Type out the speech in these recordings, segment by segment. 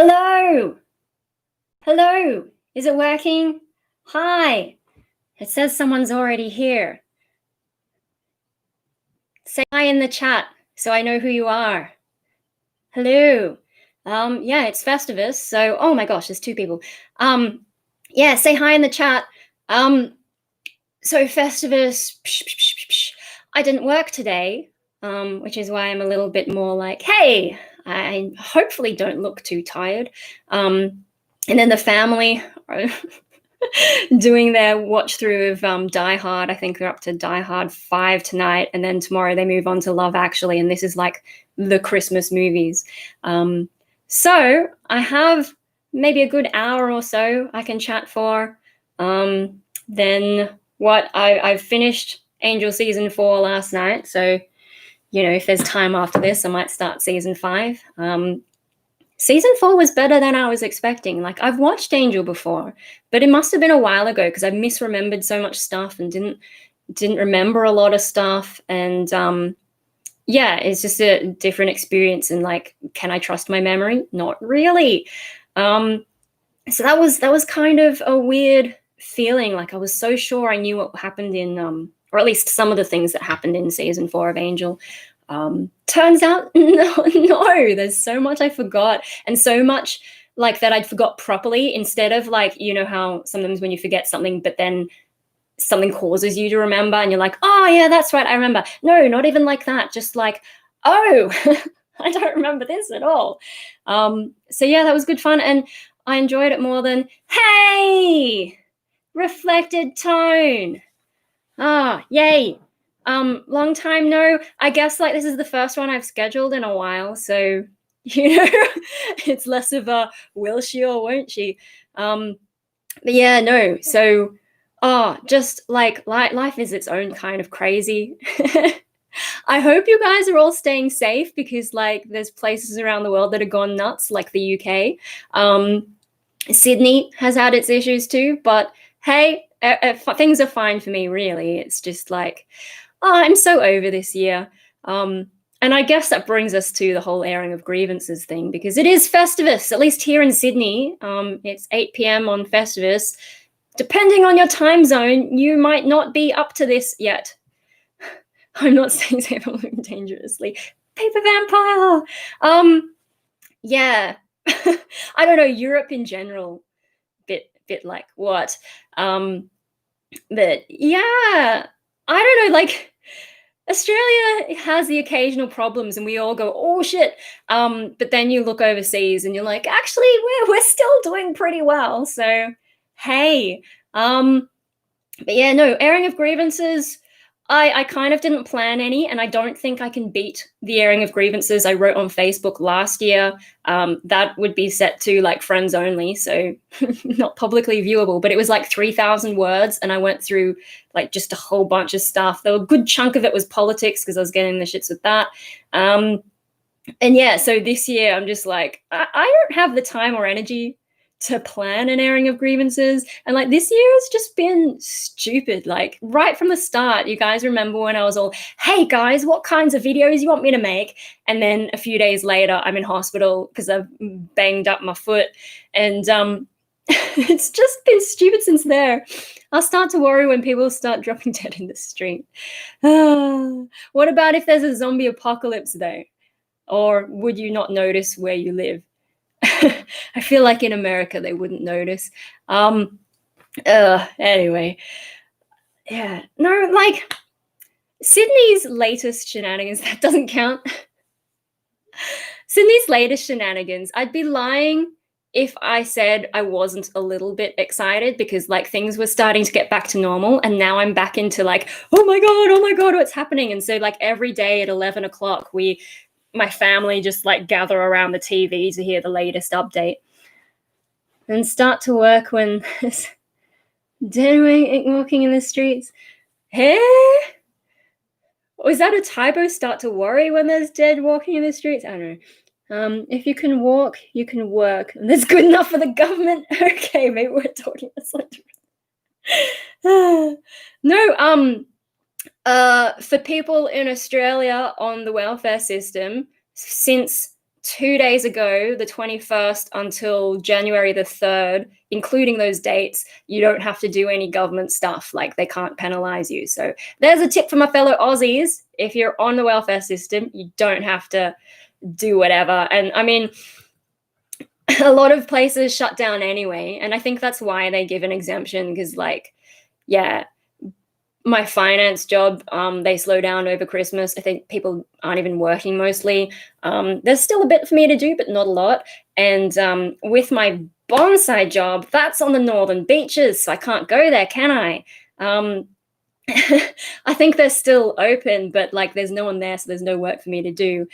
Hello? Hello? Is it working? Hi. It says someone's already here. Say hi in the chat so I know who you are. Hello. Yeah, it's Festivus. So, oh my gosh, there's two people. Yeah, say hi in the chat. So Festivus, I didn't work today, which is why I'm a little bit more like, hey, I hopefully don't look too tired. And then the family are doing their watch through of Die Hard. I think they're up to Die Hard 5 tonight, and then tomorrow they move on to Love Actually, and this is like the Christmas movies. So I have maybe a good hour or so I can chat for. Then what I've finished Angel season 4 last night, so if there's time after this, I might start season 5. Season 4 was better than I was expecting. Like, I've watched Angel before, but it must have been a while ago because I misremembered so much stuff and didn't remember a lot of stuff. And yeah, it's just a different experience. And like, can I trust my memory? Not really. So that was kind of a weird feeling. Like, I was so sure I knew what happened in, or at least some of the things that happened in season 4 of Angel. Turns out, no, there's so much I forgot, and so much like that I'd forgot properly, instead of like, how sometimes when you forget something, but then something causes you to remember and you're like, oh yeah, that's right, I remember. No, not even like that. Just like, oh, I don't remember this at all. So yeah, that was good fun. And I enjoyed it more than, hey, reflected tone. Ah, yay. Long time no. I guess like this is the first one I've scheduled in a while, so it's less of a will she or won't she. But yeah, no. So just like life is its own kind of crazy. I hope you guys are all staying safe, because like there's places around the world that have gone nuts, like the UK. Sydney has had its issues too, but hey, things are fine for me, really. It's just like, I'm so over this year. And I guess that brings us to the whole airing of grievances thing, because it is Festivus, at least here in Sydney. It's 8 p.m. on Festivus. Depending on your time zone, you might not be up to this yet. I'm not saying Save Moving Dangerously. Paper vampire! Yeah. I don't know, Europe in general, bit like what? But yeah, I don't know, like Australia has the occasional problems and we all go, oh shit. But then you look overseas and you're like, actually, we're still doing pretty well. So hey. But yeah, no, airing of grievances, I kind of didn't plan any, and I don't think I can beat the airing of grievances I wrote on Facebook last year. That would be set to like friends only, so not publicly viewable, but it was like 3,000 words, and I went through like just a whole bunch of stuff. Though a good chunk of it was politics, because I was getting the shits with that. And yeah, so this year I'm just like, I don't have the time or energy to plan an airing of grievances. And like this year has just been stupid. Like right from the start, you guys remember when I was all, hey guys, what kinds of videos you want me to make? And then a few days later, I'm in hospital because I've banged up my foot. And it's just been stupid since there. I'll start to worry when people start dropping dead in the street. What about if there's a zombie apocalypse though? Or would you not notice where you live? I feel like in America they wouldn't notice. Anyway. Yeah. No, like Sydney's latest shenanigans, that doesn't count. Sydney's latest shenanigans, I'd be lying if I said I wasn't a little bit excited, because like things were starting to get back to normal, and now I'm back into like, oh my God, what's happening? And so like every day at 11 o'clock, my family just like gather around the TV to hear the latest update and start to work when there's dead walking in the streets. Hey? Was that a typo? Start to worry when there's dead walking in the streets? I don't know. If you can walk, you can work. And that's good enough for the government. Okay, maybe we're talking about something. No, for people in Australia on the welfare system, since 2 days ago, the 21st, until January the 3rd, including those dates, you don't have to do any government stuff. Like, they can't penalize you. So there's a tip for my fellow Aussies. If you're on the welfare system, you don't have to do whatever. And I mean, a lot of places shut down anyway. And I think that's why they give an exemption, because, like, yeah, my finance job, they slow down over Christmas. I think people aren't even working mostly. There's still a bit for me to do, but not a lot. And with my bonsai job, that's on the northern beaches, so I can't go there, can I? I think they're still open, but like there's no one there, so there's no work for me to do.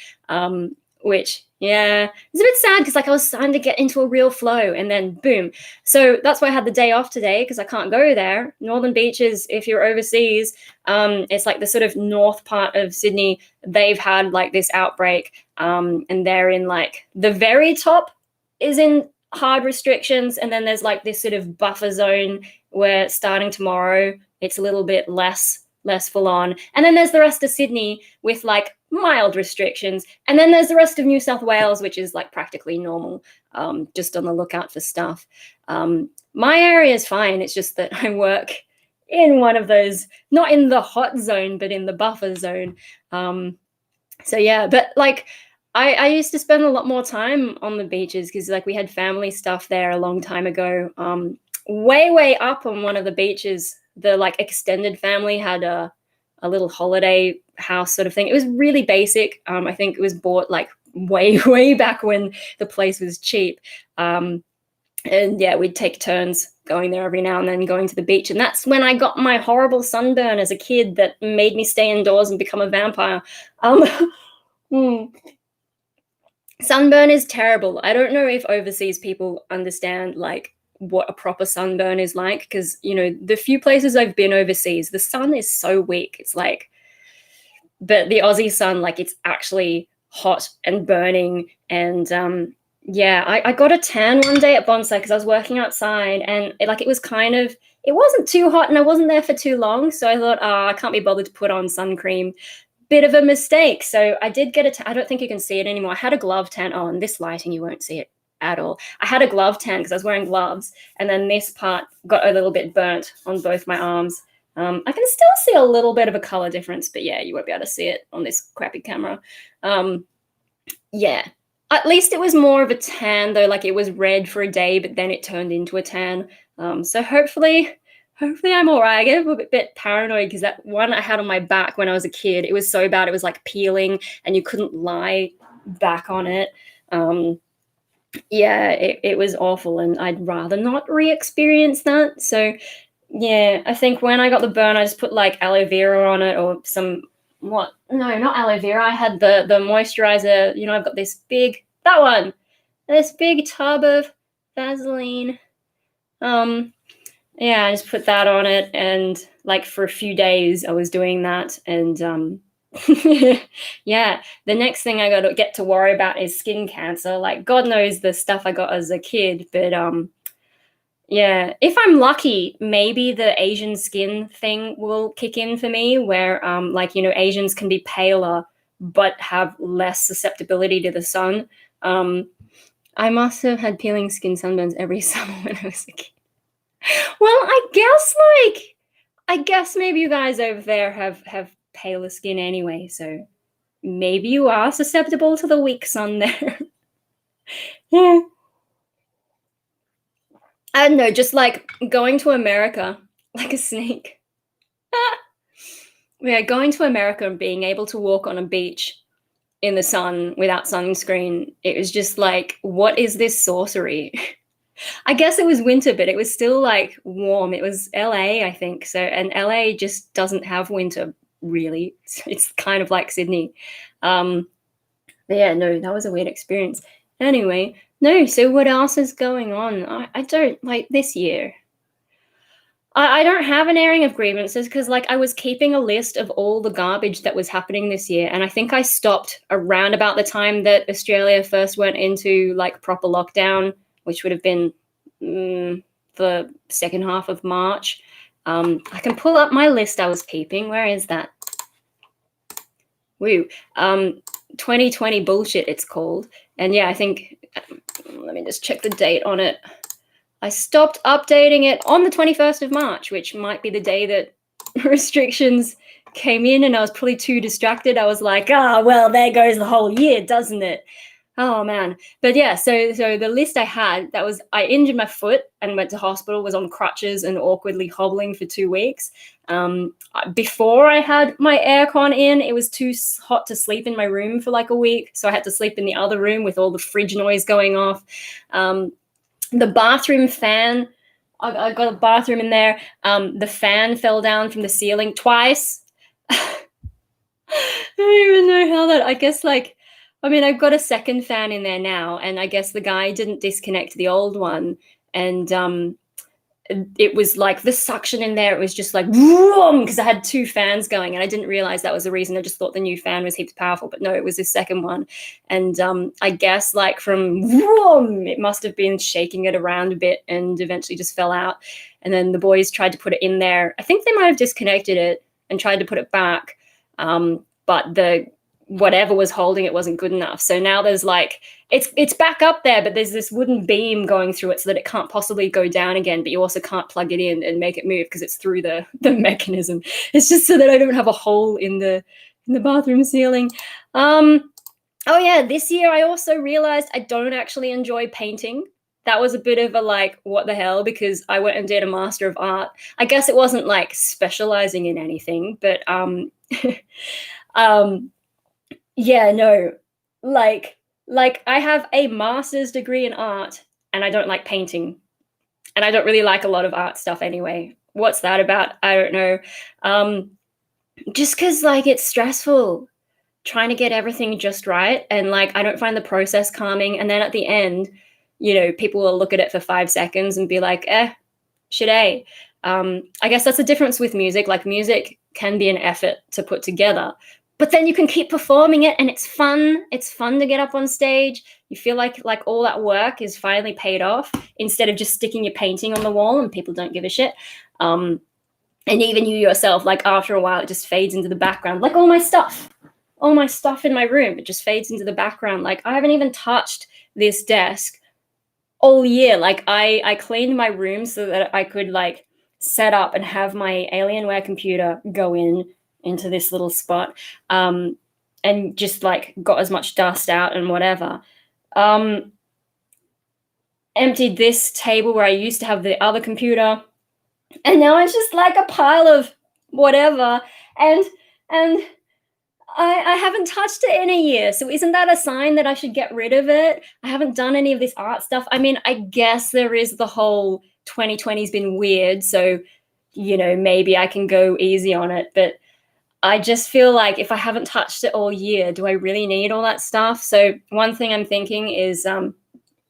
Which, yeah, it's a bit sad because like I was starting to get into a real flow, and then boom. So that's why I had the day off today, because I can't go there. Northern Beaches, if you're overseas, it's like the sort of north part of Sydney. They've had like this outbreak, and they're in like the very top is in hard restrictions, and then there's like this sort of buffer zone where starting tomorrow it's a little bit less full on, and then there's the rest of Sydney with like mild restrictions, and then there's the rest of New South Wales, which is like practically normal. Just on the lookout for stuff. My area is fine. It's just that I work in one of those, not in the hot zone, but in the buffer zone. So yeah, but like I used to spend a lot more time on the beaches because like we had family stuff there a long time ago. Way up on one of the beaches, the like extended family had a little holiday house sort of thing. It was really basic. I think it was bought like way back when the place was cheap. And yeah, we'd take turns going there every now and then, going to the beach. And that's when I got my horrible sunburn as a kid that made me stay indoors and become a vampire. Sunburn is terrible. I don't know if overseas people understand like what a proper sunburn is like, because you know the few places I've been overseas, the sun is so weak. It's like, but the Aussie sun, like it's actually hot and burning. And yeah, I got a tan one day at bonsai because I was working outside, and it was kind of, it wasn't too hot and I wasn't there for too long, so I thought, oh, I can't be bothered to put on sun cream. Bit of a mistake. So I did get a tan. I don't think you can see it anymore. I had a glove tan on. This lighting, you won't see it at all. I had a glove tan because I was wearing gloves, and then this part got a little bit burnt on both my arms. I can still see a little bit of a color difference, but yeah, you won't be able to see it on this crappy camera. Yeah, at least it was more of a tan though. Like it was red for a day, but then it turned into a tan. So hopefully I'm all right. I get a bit paranoid because that one I had on my back when I was a kid, it was so bad. It was like peeling and you couldn't lie back on it. Yeah, it was awful, and I'd rather not re-experience that. So yeah, I think when I got the burn, I just put like aloe vera on it or some, what? No, not aloe vera. I had the moisturizer. You know, I've got this big tub of Vaseline. Yeah, I just put that on it, and like for a few days I was doing that, and yeah, the next thing I got to get to worry about is skin cancer. Like God knows the stuff I got as a kid, but yeah, if I'm lucky, maybe the Asian skin thing will kick in for me, where like, you know, Asians can be paler but have less susceptibility to the sun. I must have had peeling skin sunburns every summer when I was a kid. Well, I guess maybe you guys over there have paler skin anyway, so maybe you are susceptible to the weak sun there. Yeah. I don't know, just like going to America like a snake. Yeah, going to America and being able to walk on a beach in the sun without sunscreen, it was just like, what is this sorcery? I guess it was winter, but it was still like warm. It was LA, I think. So, and LA just doesn't have winter really. It's kind of like Sydney. But yeah, no, that was a weird experience. Anyway, no, so what else is going on? I don't like this year. I don't have an airing of grievances because like I was keeping a list of all the garbage that was happening this year, and I think I stopped around about the time that Australia first went into like proper lockdown, which would have been the second half of March. I can pull up my list I was keeping. Where is that? Woo. 2020 bullshit, it's called. And yeah, I think, let me just check the date on it. I stopped updating it on the 21st of March, which might be the day that restrictions came in, and I was probably too distracted. I was like, well, there goes the whole year, doesn't it? Oh man. But yeah, so the list I had, that was, I injured my foot and went to hospital, was on crutches and awkwardly hobbling for 2 weeks. Before I had my aircon in, it was too hot to sleep in my room for like a week, so I had to sleep in the other room with all the fridge noise going off. The bathroom fan, I got a bathroom in there. The fan fell down from the ceiling twice. I don't even know how that, I guess, like, I mean, I've got a second fan in there now, and I guess the guy didn't disconnect the old one, and it was like the suction in there, it was just like vroom, because I had 2 fans going, and I didn't realize that was the reason. I just thought the new fan was heaps powerful, but no, it was the second one. And I guess like from vroom, it must have been shaking it around a bit and eventually just fell out. And then the boys tried to put it in there. I think they might have disconnected it and tried to put it back, but the whatever was holding it wasn't good enough. So now there's like, it's back up there, but there's this wooden beam going through it so that it can't possibly go down again, but you also can't plug it in and make it move because it's through the mechanism. It's just so that I don't have a hole in the bathroom ceiling. Oh yeah, this year I also realized I don't actually enjoy painting. That was a bit of a like, what the hell, because I went and did a Master of Art. I guess it wasn't like specializing in anything, but yeah, no, like I have a master's degree in art and I don't like painting, and I don't really like a lot of art stuff anyway. What's that about? I don't know. Just because like it's stressful trying to get everything just right, and like I don't find the process calming. And then at the end, you know, people will look at it for 5 seconds and be like, should I guess that's the difference with music. Like music can be an effort to put together, but then you can keep performing it and it's fun. It's fun to get up on stage. You feel like all that work is finally paid off, instead of just sticking your painting on the wall and people don't give a shit. And even you yourself, like after a while, it just fades into the background. Like all my stuff in my room, it just fades into the background. Like I haven't even touched this desk all year. Like I cleaned my room so that I could like set up and have my Alienware computer go into this little spot, and just like got as much dust out and whatever. Emptied this table where I used to have the other computer, and now it's just like a pile of whatever, and I haven't touched it in a year. So isn't that a sign that I should get rid of it? I haven't done any of this art stuff. I mean, I guess there is the whole 2020's been weird, so you know, maybe I can go easy on it, but I just feel like if I haven't touched it all year, do I really need all that stuff? So one thing I'm thinking is,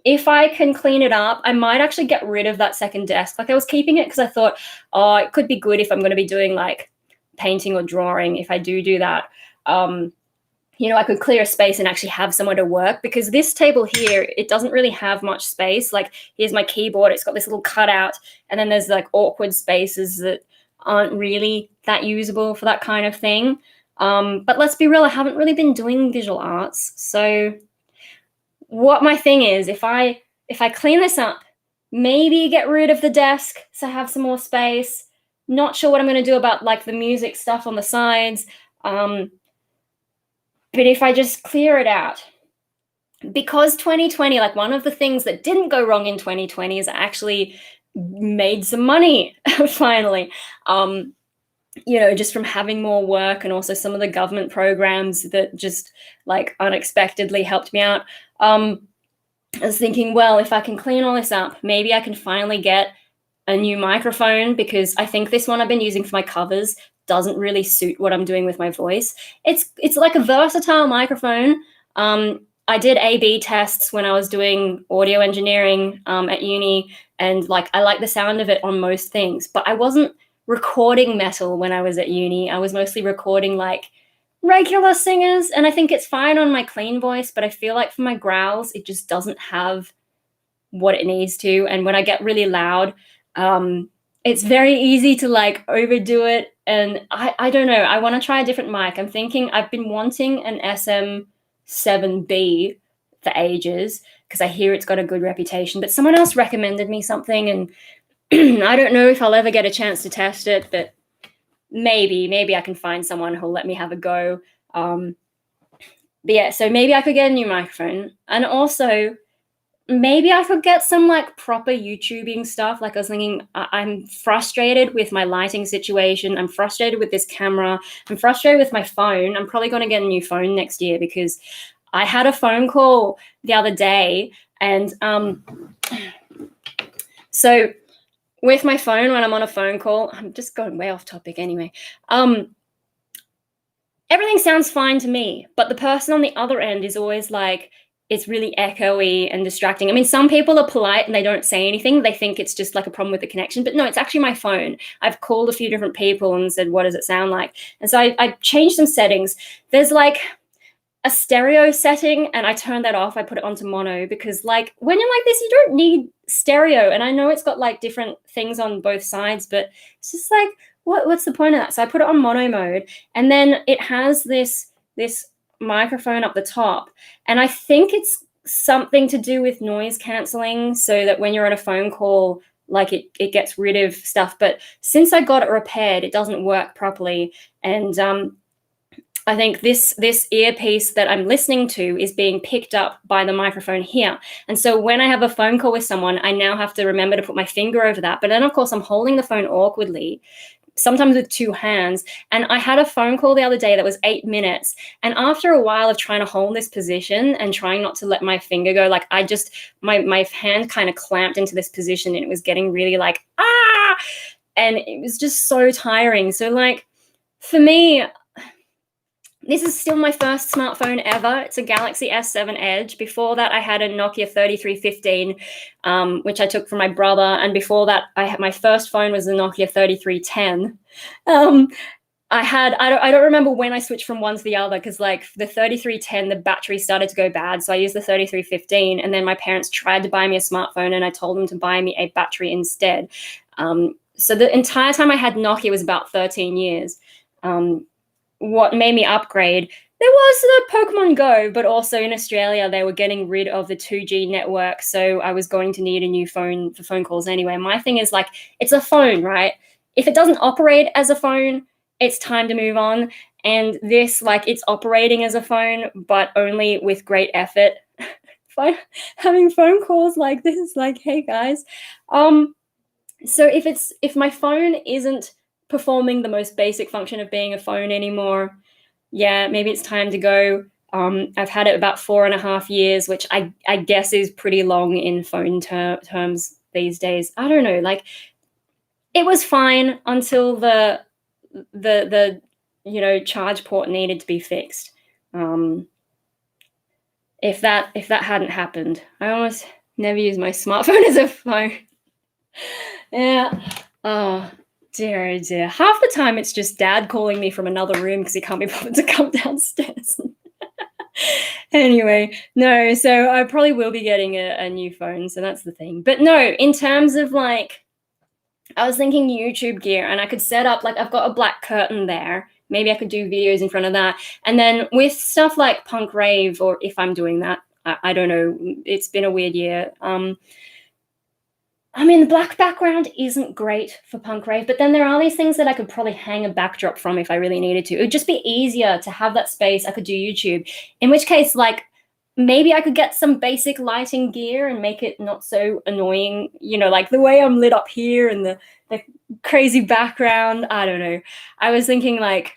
if I can clean it up, I might actually get rid of that second desk. Like I was keeping it because I thought, oh, it could be good if I'm going to be doing like painting or drawing. If I do that, you know, I could clear a space and actually have somewhere to work, because this table here, it doesn't really have much space. Like here's my keyboard. It's got this little cutout, and then there's like awkward spaces that aren't really that usable for that kind of thing. But let's be real, I haven't really been doing visual arts. So what my thing is, if I clean this up, maybe get rid of the desk so I have some more space. Not sure what I'm going to do about like the music stuff on the sides. But if I just clear it out, because 2020, like one of the things that didn't go wrong in 2020 is I actually made some money finally. You know, just from having more work, and also some of the government programs that just like unexpectedly helped me out. I was thinking, well, if I can clean all this up, maybe I can finally get a new microphone, because I think this one I've been using for my covers doesn't really suit what I'm doing with my voice. It's like a versatile microphone. I did A/B tests when I was doing audio engineering at uni, and like I like the sound of it on most things, but I wasn't recording metal when I was at uni. I was mostly recording like regular singers, and I think it's fine on my clean voice, but I feel like for my growls, it just doesn't have what it needs to. And when I get really loud, it's very easy to like overdo it. And I don't know, I want to try a different mic. I'm thinking I've been wanting an SM 7B for ages because I hear it's got a good reputation. But someone else recommended me something, and I don't know if I'll ever get a chance to test it, but maybe I can find someone who'll let me have a go. But yeah, so maybe I could get a new microphone, and also maybe I could get some like proper YouTubing stuff. Like I was thinking, I'm frustrated with my lighting situation. I'm frustrated with this camera. I'm frustrated with my phone. I'm probably going to get a new phone next year because I had a phone call the other day, and so with my phone, when I'm on a phone call, I'm just going way off topic anyway. Everything sounds fine to me, but the person on the other end is always like, it's really echoey and distracting. I mean, some people are polite and they don't say anything. They think it's just like a problem with the connection, but no, it's actually my phone. I've called a few different people and said, what does it sound like? And so I changed some settings. There's like a stereo setting, and I turned that off. I put it onto mono because like when you're like this, you don't need stereo. And I know it's got like different things on both sides, but it's just like, what's the point of that? So I put it on mono mode, and then it has this microphone up the top, and I think it's something to do with noise cancelling, so that when you're on a phone call, like it gets rid of stuff. But since I got it repaired, it doesn't work properly, and I think this earpiece that I'm listening to is being picked up by the microphone here. And so when I have a phone call with someone, I now have to remember to put my finger over that. But then, of course, I'm holding the phone awkwardly, sometimes with two hands. And I had a phone call the other day that was 8 minutes. And after a while of trying to hold this position and trying not to let my finger go, like my hand kind of clamped into this position, and it was getting really like, ah! And it was just so tiring. So like, for me, this is still my first smartphone ever. It's a Galaxy S7 Edge. Before that, I had a Nokia 3315, which I took from my brother. And before that, my first phone was the Nokia 3310. I don't remember when I switched from one to the other, because like the 3310, the battery started to go bad. So I used the 3315, and then my parents tried to buy me a smartphone, and I told them to buy me a battery instead. So the entire time I had Nokia was about 13 years. What made me upgrade, there was the Pokemon Go, but also in Australia, they were getting rid of the 2G network. So I was going to need a new phone for phone calls anyway. My thing is like, it's a phone, right? If it doesn't operate as a phone, it's time to move on. And this, like, it's operating as a phone, but only with great effort. Having phone calls like this, like, hey guys. So if my phone isn't performing the most basic function of being a phone anymore, yeah, maybe it's time to go. I've had it about 4.5 years, which I guess is pretty long in phone terms these days. I don't know, like, it was fine until the charge port needed to be fixed. If that hadn't happened, I almost never use my smartphone as a phone. Yeah. Oh dear, oh dear. Half the time it's just Dad calling me from another room because he can't be bothered to come downstairs. Anyway, no, so I probably will be getting a new phone, so that's the thing. But no, in terms of like, I was thinking YouTube gear, and I could set up, like, I've got a black curtain there. Maybe I could do videos in front of that. And then with stuff like punk rave, or if I'm doing that, I don't know. It's been a weird year. I mean, the black background isn't great for punk rave, but then there are these things that I could probably hang a backdrop from if I really needed to. It would just be easier to have that space. I could do YouTube, in which case, like, maybe I could get some basic lighting gear and make it not so annoying, like the way I'm lit up here and the crazy background. I don't know. I was thinking, like,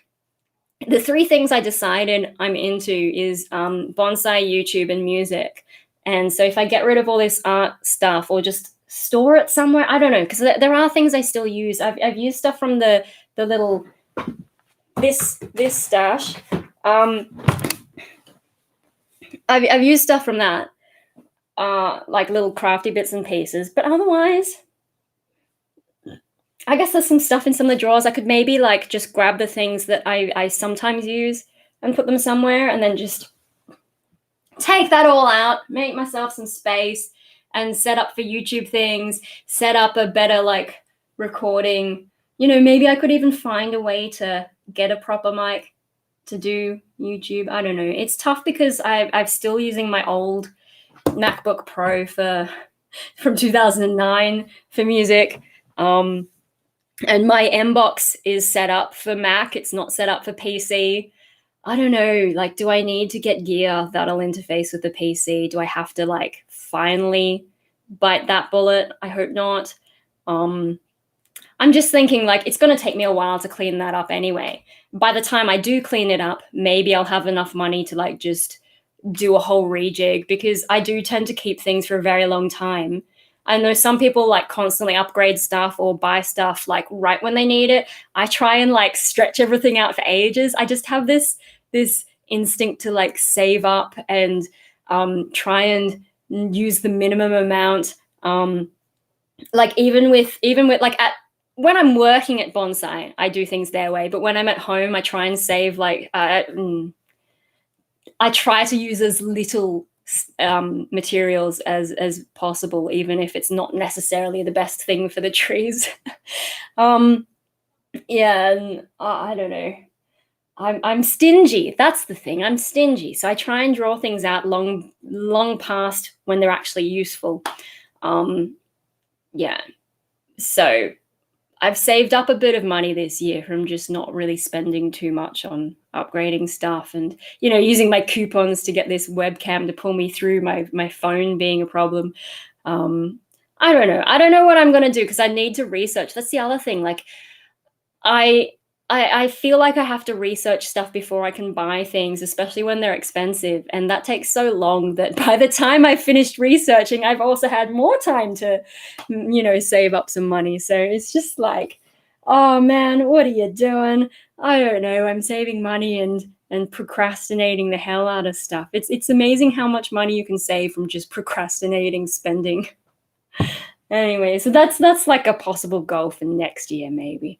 the 3 things I decided I'm into is bonsai, YouTube, and music. And so if I get rid of all this art stuff, or just store it somewhere, I don't know, because there are things I still use. I've used stuff from the little this stash. I've used stuff from that, like little crafty bits and pieces. But otherwise, I guess there's some stuff in some of the drawers. I could maybe like just grab the things that I sometimes use and put them somewhere, and then just take that all out, make myself some space, and set up for YouTube things, set up a better like recording. Maybe I could even find a way to get a proper mic. to do YouTube. I don't know. It's tough because I'm still using my old MacBook Pro from 2009 for music. And my Mbox is set up for Mac. It's not set up for PC. I don't know, like, do I need to get gear that'll interface with the PC? Do I have to, like, finally bite that bullet? I hope not. I'm just thinking, like, it's going to take me a while to clean that up anyway. By the time I do clean it up, maybe I'll have enough money to, like, just do a whole rejig, because I do tend to keep things for a very long time. I know some people, like, constantly upgrade stuff or buy stuff, like, right when they need it. I try and, like, stretch everything out for ages. I just have this instinct to, like, save up and try and use the minimum amount. Like, even with like, when I'm working at Bonsai, I do things their way. But when I'm at home, I try and save, like, I try to use as little materials as possible, even if it's not necessarily the best thing for the trees. Yeah, and I don't know. I'm stingy. That's the thing. I'm stingy. So I try and draw things out long past when they're actually useful. Yeah. So I've saved up a bit of money this year from just not really spending too much on upgrading stuff, and, you know, using my coupons to get this webcam to pull me through my phone being a problem. I don't know. I don't know what I'm going to do, because I need to research. That's the other thing. Like, I feel like I have to research stuff before I can buy things, especially when they're expensive. And that takes so long that by the time I finished researching, I've also had more time to, you know, save up some money. So it's just like, oh man, what are you doing? I don't know. I'm saving money and procrastinating the hell out of stuff. It's amazing how much money you can save from just procrastinating spending. Anyway, so that's like a possible goal for next year, maybe.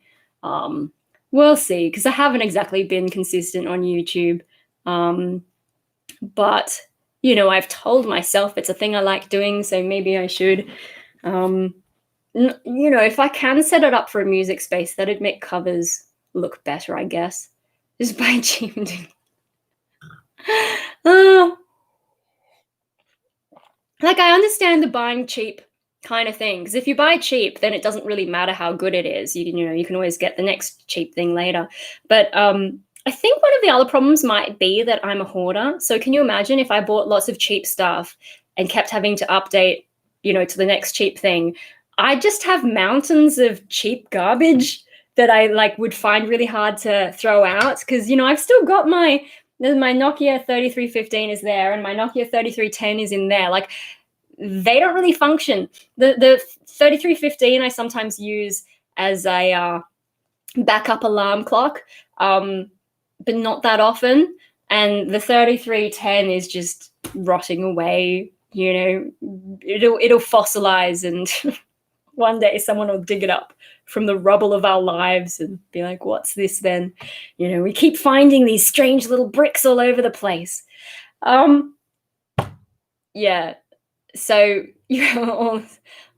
We'll see, because I haven't exactly been consistent on YouTube. But, you know, I've told myself it's a thing I like doing, so maybe I should. You know, if I can set it up for a music space, that'd make covers look better, I guess. Just by cheating. Like, I understand the buying cheap kind of thing, because if you buy cheap, then it doesn't really matter how good it is. You know, you can always get the next cheap thing later. But I think one of the other problems might be that I'm a hoarder. So can you imagine if I bought lots of cheap stuff and kept having to update, you know, to the next cheap thing? I just have mountains of cheap garbage that I, like, would find really hard to throw out, because, you know, I've still got my Nokia 3315 is there, and my Nokia 3310 is in there. Like, they don't really function. The 3315 I sometimes use as a backup alarm clock, but not that often. And the 3310 is just rotting away. You know, it'll fossilize, and one day someone will dig it up from the rubble of our lives and be like, what's this then? You know, we keep finding these strange little bricks all over the place. Yeah. So you have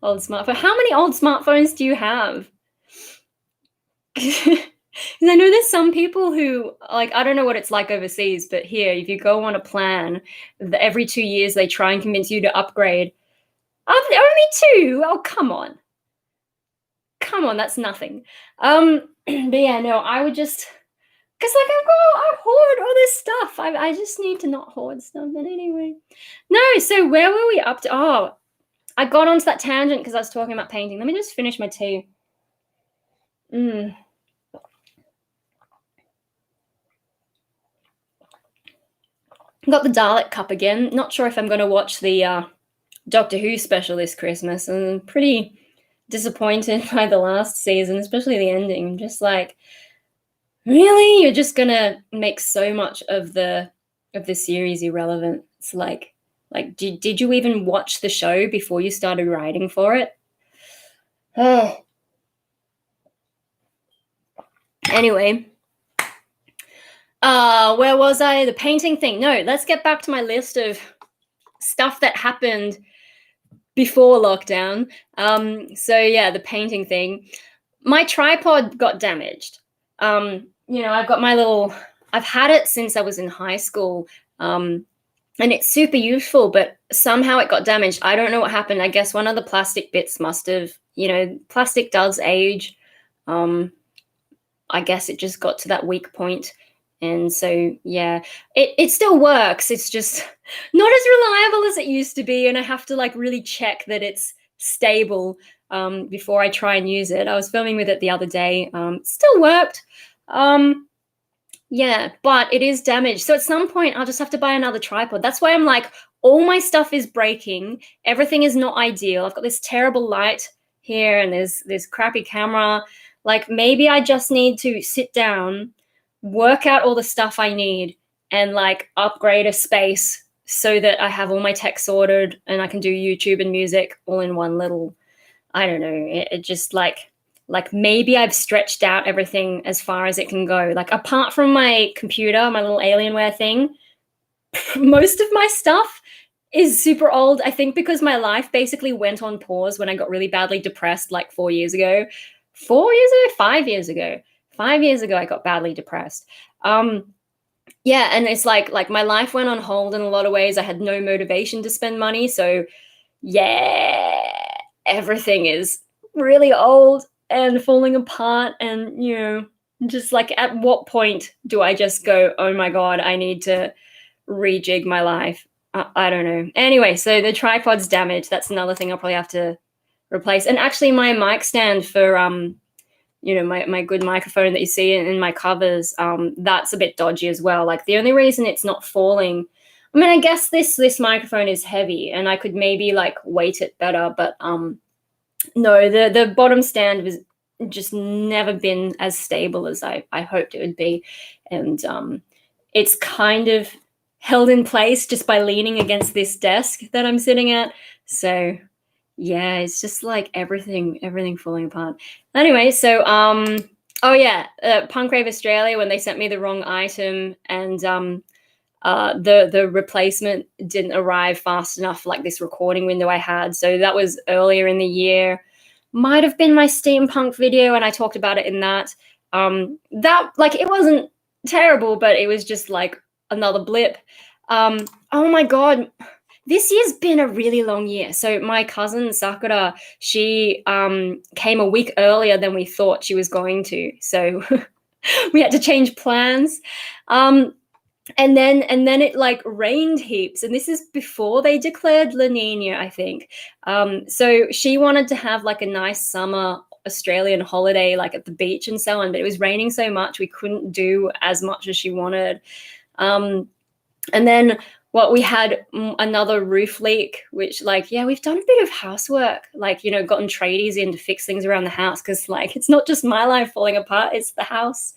old smartphone. How many old smartphones do you have? Because I know there's some people who, like, I don't know what it's like overseas, but here, if you go on a plan, every 2 years they try and convince you to upgrade. Only 2? Oh, come on. Come on, that's nothing. But yeah, no, I would just, because, like, I hoard all this stuff. I just need to not hoard stuff. But anyway, no. So where were we up to? Oh, I got onto that tangent because I was talking about painting. Let me just finish my tea. Got the Dalek cup again. Not sure if I'm going to watch the Doctor Who special this Christmas. I'm pretty disappointed by the last season, especially the ending. I'm just like, really? You're just going to make so much of the series irrelevant? It's like did you even watch the show before you started writing for it? Oh. Anyway, where was I? The painting thing. No, let's get back to my list of stuff that happened before lockdown. So yeah, the painting thing. My tripod got damaged. You know, I've got my little I've had it since I was in high school. And it's super useful, but somehow it got damaged. I don't know what happened. I guess one of the plastic bits must have, plastic does age. I guess it just got to that weak point. And so, yeah, it still works. It's just not as reliable as it used to be. And I have to like really check that it's stable before I try and use it. I was filming with it the other day. Still worked. Yeah, but it is damaged. So at some point, I'll just have to buy another tripod. That's why I'm like, all my stuff is breaking. Everything is not ideal. I've got this terrible light here and there's this crappy camera. Like maybe I just need to sit down, work out all the stuff I need and like upgrade a space so that I have all my tech sorted and I can do YouTube and music all in one little, I don't know, it just like maybe I've stretched out everything as far as it can go. Like apart from my computer, my little Alienware thing, most of my stuff is super old. I think because my life basically went on pause when I got really badly depressed like 4 years ago. 4 years ago? 5 years ago. 5 years ago I got badly depressed. Yeah, and it's like my life went on hold in a lot of ways. I had no motivation to spend money. So yeah, everything is really old and falling apart. And, just like at what point do I just go, oh my God, I need to rejig my life? I don't know. Anyway, so the tripod's damaged. That's another thing I'll probably have to replace. And actually my mic stand for, my good microphone that you see in my covers, that's a bit dodgy as well. Like the only reason it's not falling, I mean, I guess this microphone is heavy and I could maybe like weight it better, but no, the bottom stand was just never been as stable as I hoped it would be. And it's kind of held in place just by leaning against this desk that I'm sitting at. So yeah, it's just like everything falling apart. Anyway, so oh yeah, Punk Rave Australia, when they sent me the wrong item and the replacement didn't arrive fast enough, like this recording window I had. So that was earlier in the year. Might have been my steampunk video, and I talked about it in that. That like it wasn't terrible, but it was just like another blip. Oh my God. This year's been a really long year. So my cousin Sakura, she came a week earlier than we thought she was going to. So we had to change plans. And then it like rained heaps, and this is before they declared La Nina, I think. So she wanted to have like a nice summer Australian holiday, like at the beach and so on, but it was raining so much we couldn't do as much as she wanted. And then we had another roof leak, which like, yeah, we've done a bit of housework, like, gotten tradies in to fix things around the house. Cause like, it's not just my life falling apart, it's the house.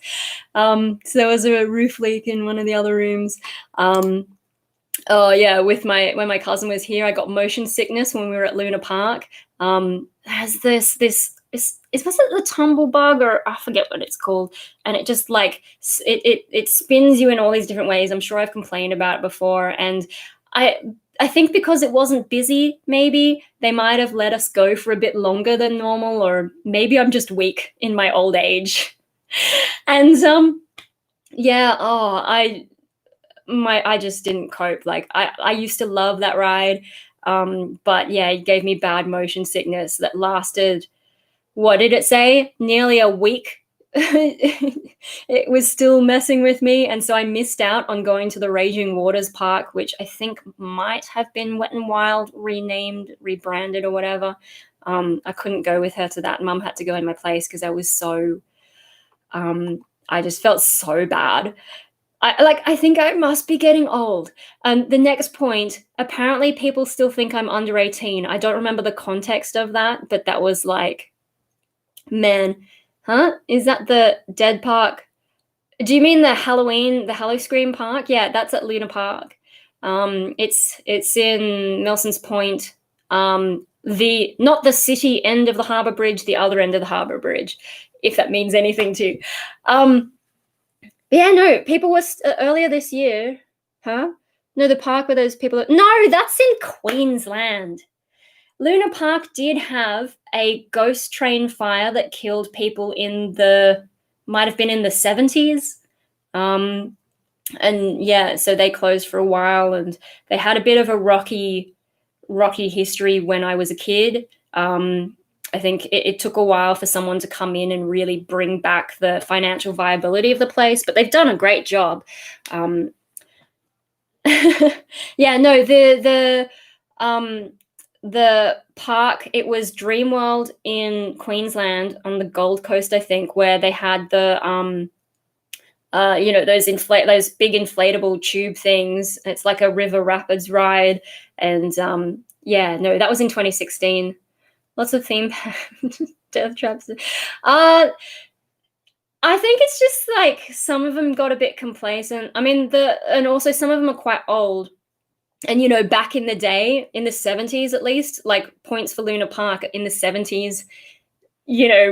So there was a roof leak in one of the other rooms. Oh yeah, when my cousin was here, I got motion sickness when we were at Luna Park. There's this was it the tumble bug, or I forget what it's called, and it just like it spins you in all these different ways. I'm sure I've complained about it before, and I think because it wasn't busy, maybe they might have let us go for a bit longer than normal, or maybe I'm just weak in my old age. And yeah, I just didn't cope. Like I used to love that ride, but yeah, it gave me bad motion sickness that lasted, what did it say? Nearly a week. It was still messing with me, and so I missed out on going to the Raging Waters Park, which I think might have been Wet n Wild renamed, rebranded, or whatever. I couldn't go with her to that. Mum had to go in my place because I was so. I just felt so bad. I think I must be getting old. The next point, apparently people still think I'm under 18. I don't remember the context of that, but that was like, man, huh? Is that the Dead Park? Do you mean the Halloween Park? Yeah, that's at Luna Park. It's in Nelson's Point. Not the city end of the harbour bridge, the other end of the harbour bridge, if that means anything to you. Yeah, no, people were earlier this year, huh? No, the park where those people no, that's in Queensland. Luna Park did have a ghost train fire that killed people might have been in the 70s. And yeah, so they closed for a while, and they had a bit of a rocky history when I was a kid. I think it took a while for someone to come in and really bring back the financial viability of the place, but they've done a great job. Yeah, no, the park, it was Dreamworld in Queensland on the Gold Coast, I think, where they had the those big inflatable tube things. It's like a river rapids ride, and yeah, no, that was in 2016. Lots of theme death traps. I think it's just like some of them got a bit complacent. I mean, and also some of them are quite old. And back in the day, in the 70s at least, like Points for Luna Park in the 70s,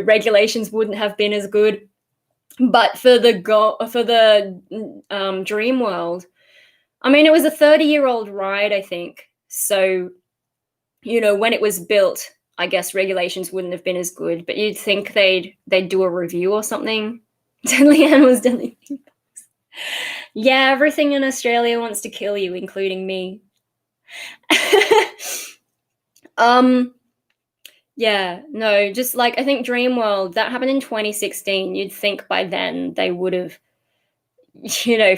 regulations wouldn't have been as good. But for the Dream World, I mean, it was a 30-year-old ride, I think. So, when it was built, I guess regulations wouldn't have been as good. But you'd think they'd do a review or something. Leanne was deleting. Yeah, everything in Australia wants to kill you, including me. Yeah, no, just like I think Dreamworld, that happened in 2016. You'd think by then they would have,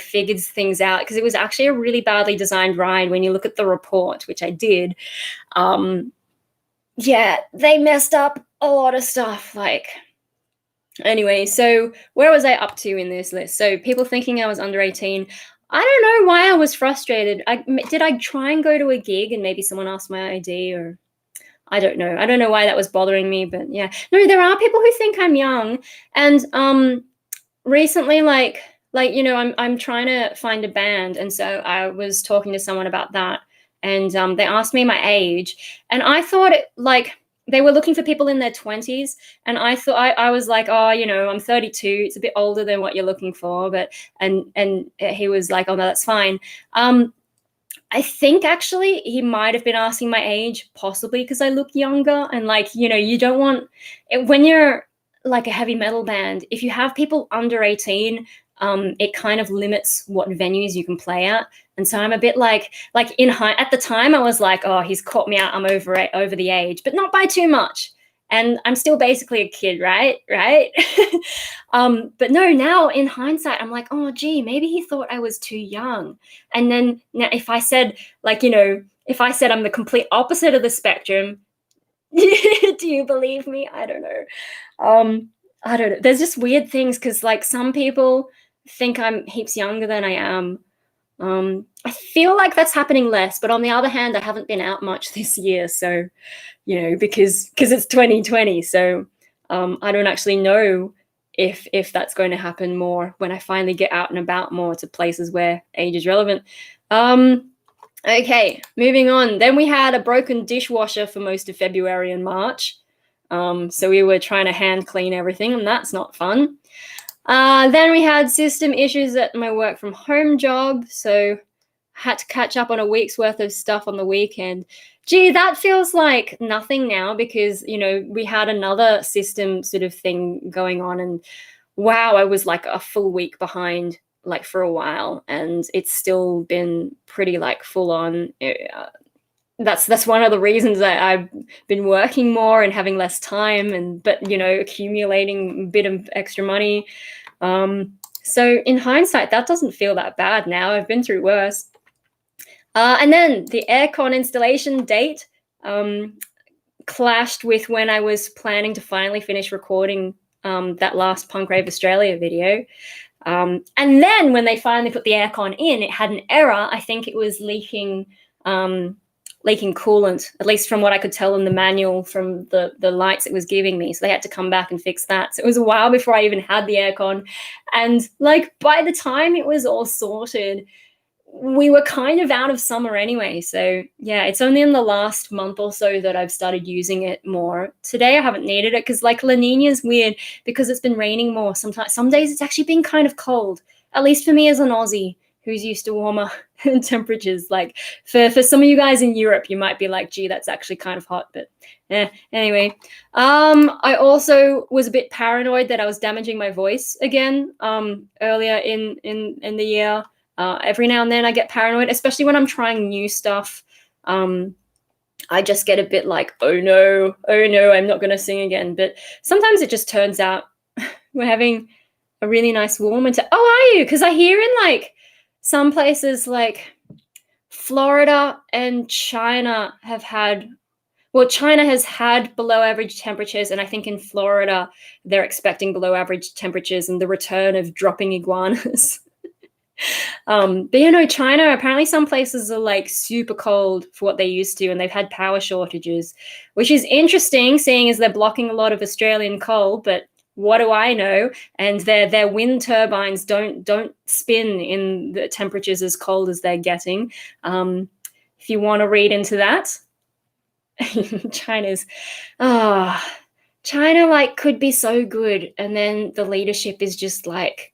figured things out, because it was actually a really badly designed ride when you look at the report, which I did. Yeah, they messed up a lot of stuff. Like, anyway, so where was I up to in this list? So people thinking I was under 18. I don't know why I was frustrated. Did I try and go to a gig and maybe someone asked my ID, or I don't know. I don't know why that was bothering me, but yeah. No, there are people who think I'm young, and recently, I'm trying to find a band, and so I was talking to someone about that, and they asked me my age, and I thought they were looking for people in their 20s, and I thought I was like, oh, I'm 32. It's a bit older than what you're looking for, but and he was like, oh no, that's fine. I think actually he might have been asking my age, possibly because I look younger, and you don't want it when you're like a heavy metal band. If you have people under 18, it kind of limits what venues you can play at. And so I'm a bit like at the time I was like, oh, he's caught me out. I'm over the age, but not by too much. And I'm still basically a kid, right? But no, now in hindsight, I'm like, oh, gee, maybe he thought I was too young. And then now if I said, if I said I'm the complete opposite of the spectrum, do you believe me? I don't know. I don't know. There's just weird things, because some people think I'm heaps younger than I am. I feel like that's happening less, but on the other hand, I haven't been out much this year, so because it's 2020, so I don't actually know if that's going to happen more when I finally get out and about more to places where age is relevant. Okay, moving on. Then we had a broken dishwasher for most of February and March. So we were trying to hand clean everything, and that's not fun. Then we had system issues at my work from home job, so had to catch up on a week's worth of stuff on the weekend. Gee, that feels like nothing now, because we had another system sort of thing going on, and wow, I was like a full week behind for a while, and it's still been pretty full on. That's one of the reasons that I've been working more and having less time, but accumulating a bit of extra money. So in hindsight, that doesn't feel that bad now. I've been through worse. And then the aircon installation date clashed with when I was planning to finally finish recording that last Punk Rave Australia video. And then when they finally put the aircon in, it had an error. I think it was leaking coolant, at least from what I could tell in the manual from the lights it was giving me. So they had to come back and fix that. So it was a while before I even had the aircon. And by the time it was all sorted, we were kind of out of summer anyway. So yeah, it's only in the last month or so that I've started using it more. Today I haven't needed it because La Nina is weird because it's been raining more. Sometimes, some days it's actually been kind of cold, at least for me as an Aussie who's used to warmer temperatures. For some of you guys in Europe, you might be like, gee, that's actually kind of hot, but anyway. I also was a bit paranoid that I was damaging my voice again earlier in the year. Every now and then I get paranoid, especially when I'm trying new stuff. I just get a bit like, oh no, I'm not going to sing again. But sometimes it just turns out we're having a really nice warm winter. Oh, are you? Because I hear in like some places like Florida and China have had, well, China has had below average temperatures, and I think in Florida they're expecting below average temperatures and the return of dropping iguanas. But you know, China, apparently some places are like super cold for what they used to, and they've had power shortages, which is interesting, seeing as they're blocking a lot of Australian coal. But what do I know? And their wind turbines don't spin in the temperatures as cold as they're getting. If you want to read into that, China's China like could be so good, and then the leadership is just like,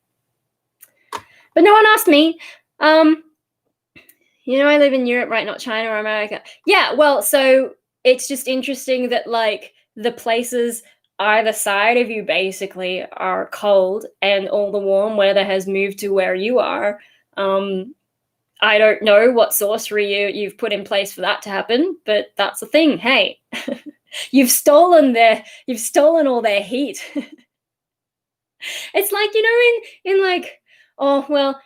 but no one asked me. You know, I live in Europe, right? Not China or America. Yeah, well, so it's just interesting that like the places either side of you basically are cold, and all the warm weather has moved to where you are. I don't know what sorcery you've put in place for that to happen, but that's the thing. Hey, you've stolen all their heat. It's like, you know, in like, oh well,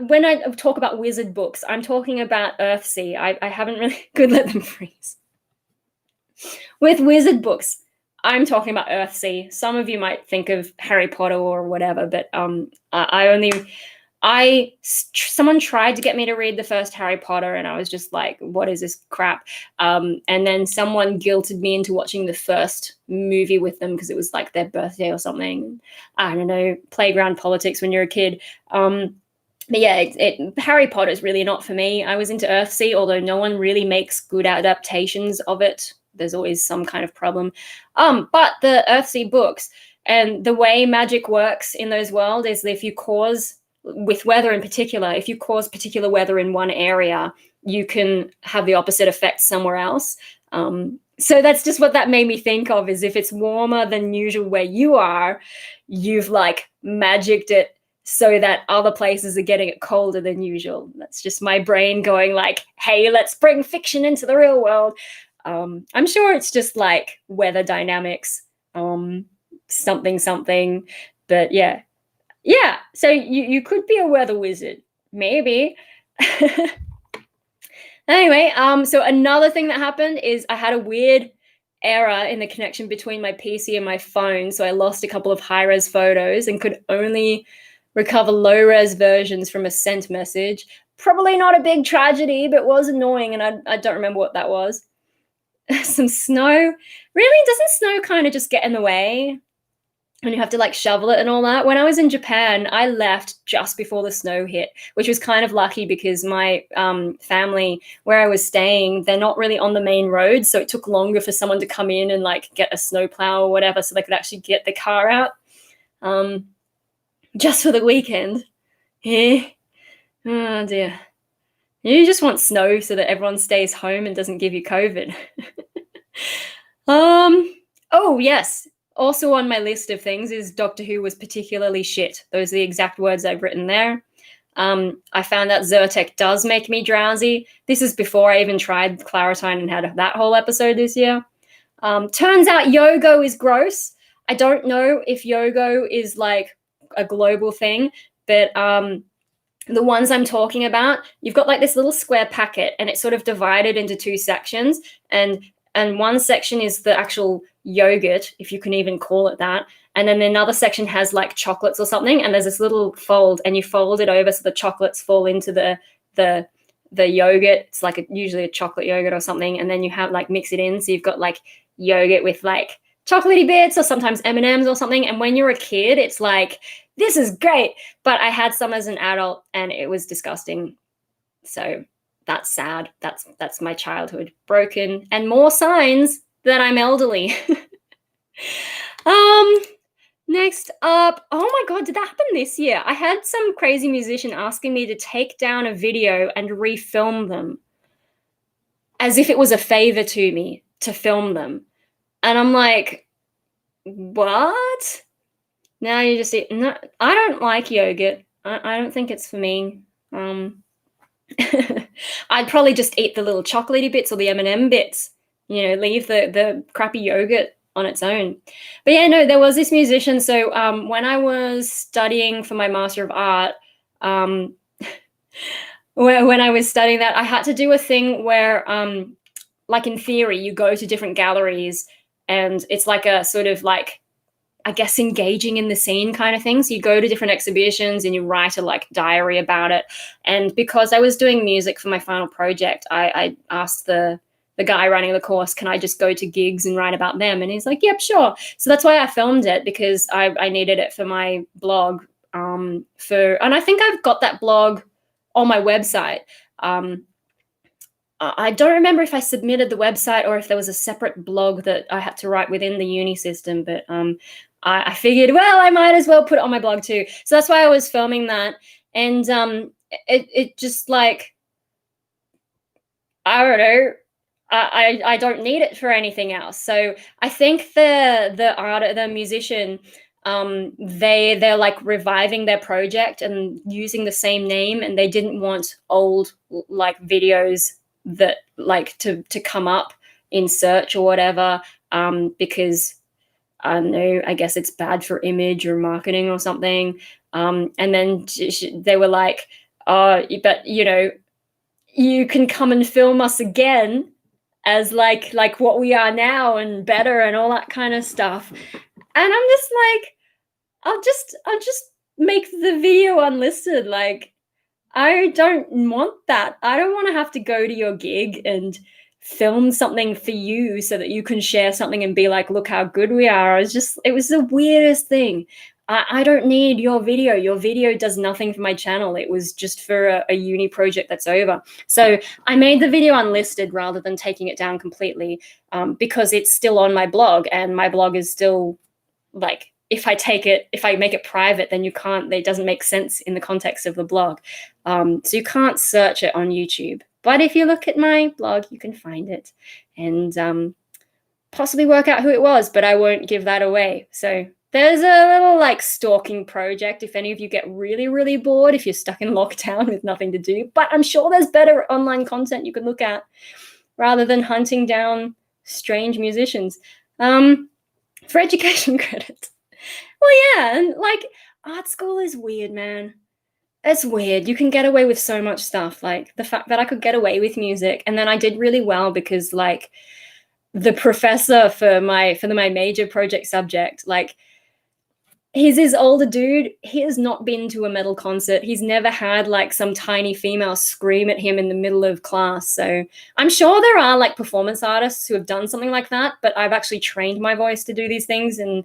when I talk about wizard books, I'm talking about Earthsea. I haven't really could let them freeze. With wizard books, I'm talking about Earthsea. Some of you might think of Harry Potter or whatever, but someone tried to get me to read the first Harry Potter, and I was just like, what is this crap? And then someone guilted me into watching the first movie with them because it was like their birthday or something. I don't know, playground politics when you're a kid. But yeah, Harry Potter is really not for me. I was into Earthsea, although no one really makes good adaptations of it. There's always some kind of problem. But the Earthsea books and the way magic works in those worlds is that if you cause, with weather in particular, if you cause particular weather in one area, you can have the opposite effect somewhere else. So that's just what that made me think of, is if it's warmer than usual where you are, you've like magicked it so that other places are getting it colder than usual. That's just my brain going like, hey, let's bring fiction into the real world. I'm sure it's just like weather dynamics, something. But yeah. So you could be a weather wizard, maybe. Anyway, so another thing that happened is I had a weird error in the connection between my PC and my phone. So I lost a couple of high-res photos and could only recover low-res versions from a sent message. Probably not a big tragedy, but was annoying, and I don't remember what that was. Some snow. Really? Doesn't snow kind of just get in the way? And you have to like shovel it and all that. When I was in Japan, I left just before the snow hit, which was kind of lucky because my family where I was staying, they're not really on the main road. So it took longer for someone to come in and like get a snowplow or whatever so they could actually get the car out. Just for the weekend. Yeah. Oh dear. You just want snow so that everyone stays home and doesn't give you COVID. Oh yes. Also on my list of things is Doctor Who was particularly shit. Those are the exact words I've written there. I found that Zyrtec does make me drowsy. This is before I even tried Claritine and had that whole episode this year. Turns out Yogo is gross. I don't know if Yogo is like a global thing, but the ones I'm talking about, you've got like this little square packet and it's sort of divided into two sections, and one section is the actual yogurt, if you can even call it that, and then another section has like chocolates or something, and there's this little fold and you fold it over so the chocolates fall into the yogurt. It's like usually a chocolate yogurt or something, and then you have like mix it in, so you've got like yogurt with like chocolatey bits or sometimes M&Ms or something. And when you're a kid, it's like, this is great, but I had some as an adult and it was disgusting. So that's sad. That's my childhood broken, and more signs that I'm elderly. Next up, oh my God, did that happen this year? I had some crazy musician asking me to take down a video and refilm them as if it was a favor to me to film them. And I'm like, what? Now you just eat. No, I don't like yogurt. I don't think it's for me. I'd probably just eat the little chocolatey bits or the M&M bits, leave the crappy yogurt on its own. But yeah, no, there was this musician. So when I was studying for my Master of Art, um, when I was studying that, I had to do a thing where, like in theory, you go to different galleries and it's like a sort of like, I guess, engaging in the scene kind of thing. So you go to different exhibitions and you write a like diary about it. And because I was doing music for my final project, I asked the guy running the course, can I just go to gigs and write about them? And he's like, yep, sure. So that's why I filmed it, because I needed it for my blog. And I think I've got that blog on my website. I don't remember if I submitted the website or if there was a separate blog that I had to write within the uni system, but I figured, well, I might as well put it on my blog too. So that's why I was filming that. And it just like, I don't know, I don't need it for anything else. So I think the musician, they're like reviving their project and using the same name, and they didn't want old like videos that like to come up in search or whatever, because I don't know, I guess it's bad for image or marketing or something. And then they were like, oh, but you can come and film us again as like what we are now and better and all that kind of stuff. And I'm just like, I'll just make the video unlisted. Like, I don't want that. I don't want to have to go to your gig and film something for you so that you can share something and be like, look how good we are. It was the weirdest thing. I don't need your video. Your video does nothing for my channel. It was just for a uni project that's over. So I made the video unlisted rather than taking it down completely, because it's still on my blog, and my blog is still like, if I make it private, then it doesn't make sense in the context of the blog. So you can't search it on YouTube. But if you look at my blog, you can find it and possibly work out who it was, but I won't give that away. So there's a little like stalking project if any of you get really, really bored, if you're stuck in lockdown with nothing to do. But I'm sure there's better online content you can look at rather than hunting down strange musicians. For education credits. Well, yeah, and like art school is weird, man. It's weird. You can get away with so much stuff. Like the fact that I could get away with music, and then I did really well because like the professor for my major project subject, like he's this older dude. He has not been to a metal concert. He's never had like some tiny female scream at him in the middle of class. So I'm sure there are like performance artists who have done something like that, but I've actually trained my voice to do these things. And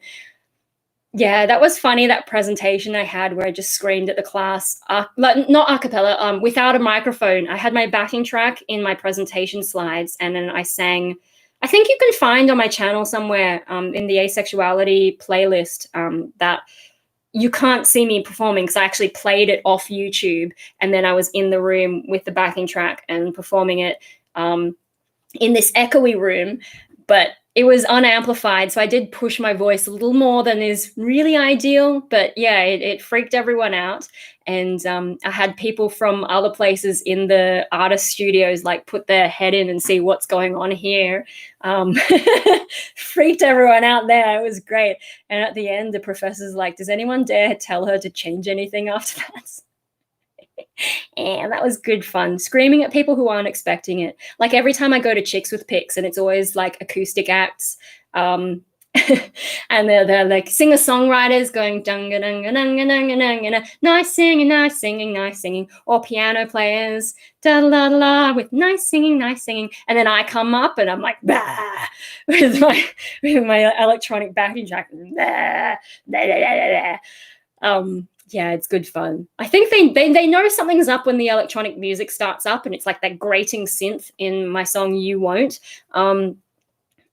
yeah, that was funny, that presentation I had where I just screamed at the class, not a cappella, without a microphone. I had my backing track in my presentation slides, and then I sang. I think you can find on my channel somewhere in the asexuality playlist that you can't see me performing, because I actually played it off YouTube, and then I was in the room with the backing track and performing it in this echoey room, but it was unamplified, so I did push my voice a little more than is really ideal. But yeah, it freaked everyone out. And I had people from other places in the artist studios like put their head in and see what's going on here. Freaked everyone out there. It was great. And at the end, the professor's like, does anyone dare tell her to change anything after that? And that was good fun, screaming at people who aren't expecting it. Like every time I go to Chicks with Picks, and it's always like acoustic acts, and they're like singer-songwriters going dunga dunga dunga dunga dunga, nice singing, nice singing, nice singing, or piano players da da da da with nice singing, nice singing, and then I come up and I'm like bah, with my electronic backing track, bah, da, da, da, da. Yeah, it's good fun. I think they know something's up when the electronic music starts up, and it's like that grating synth in my song You Won't. And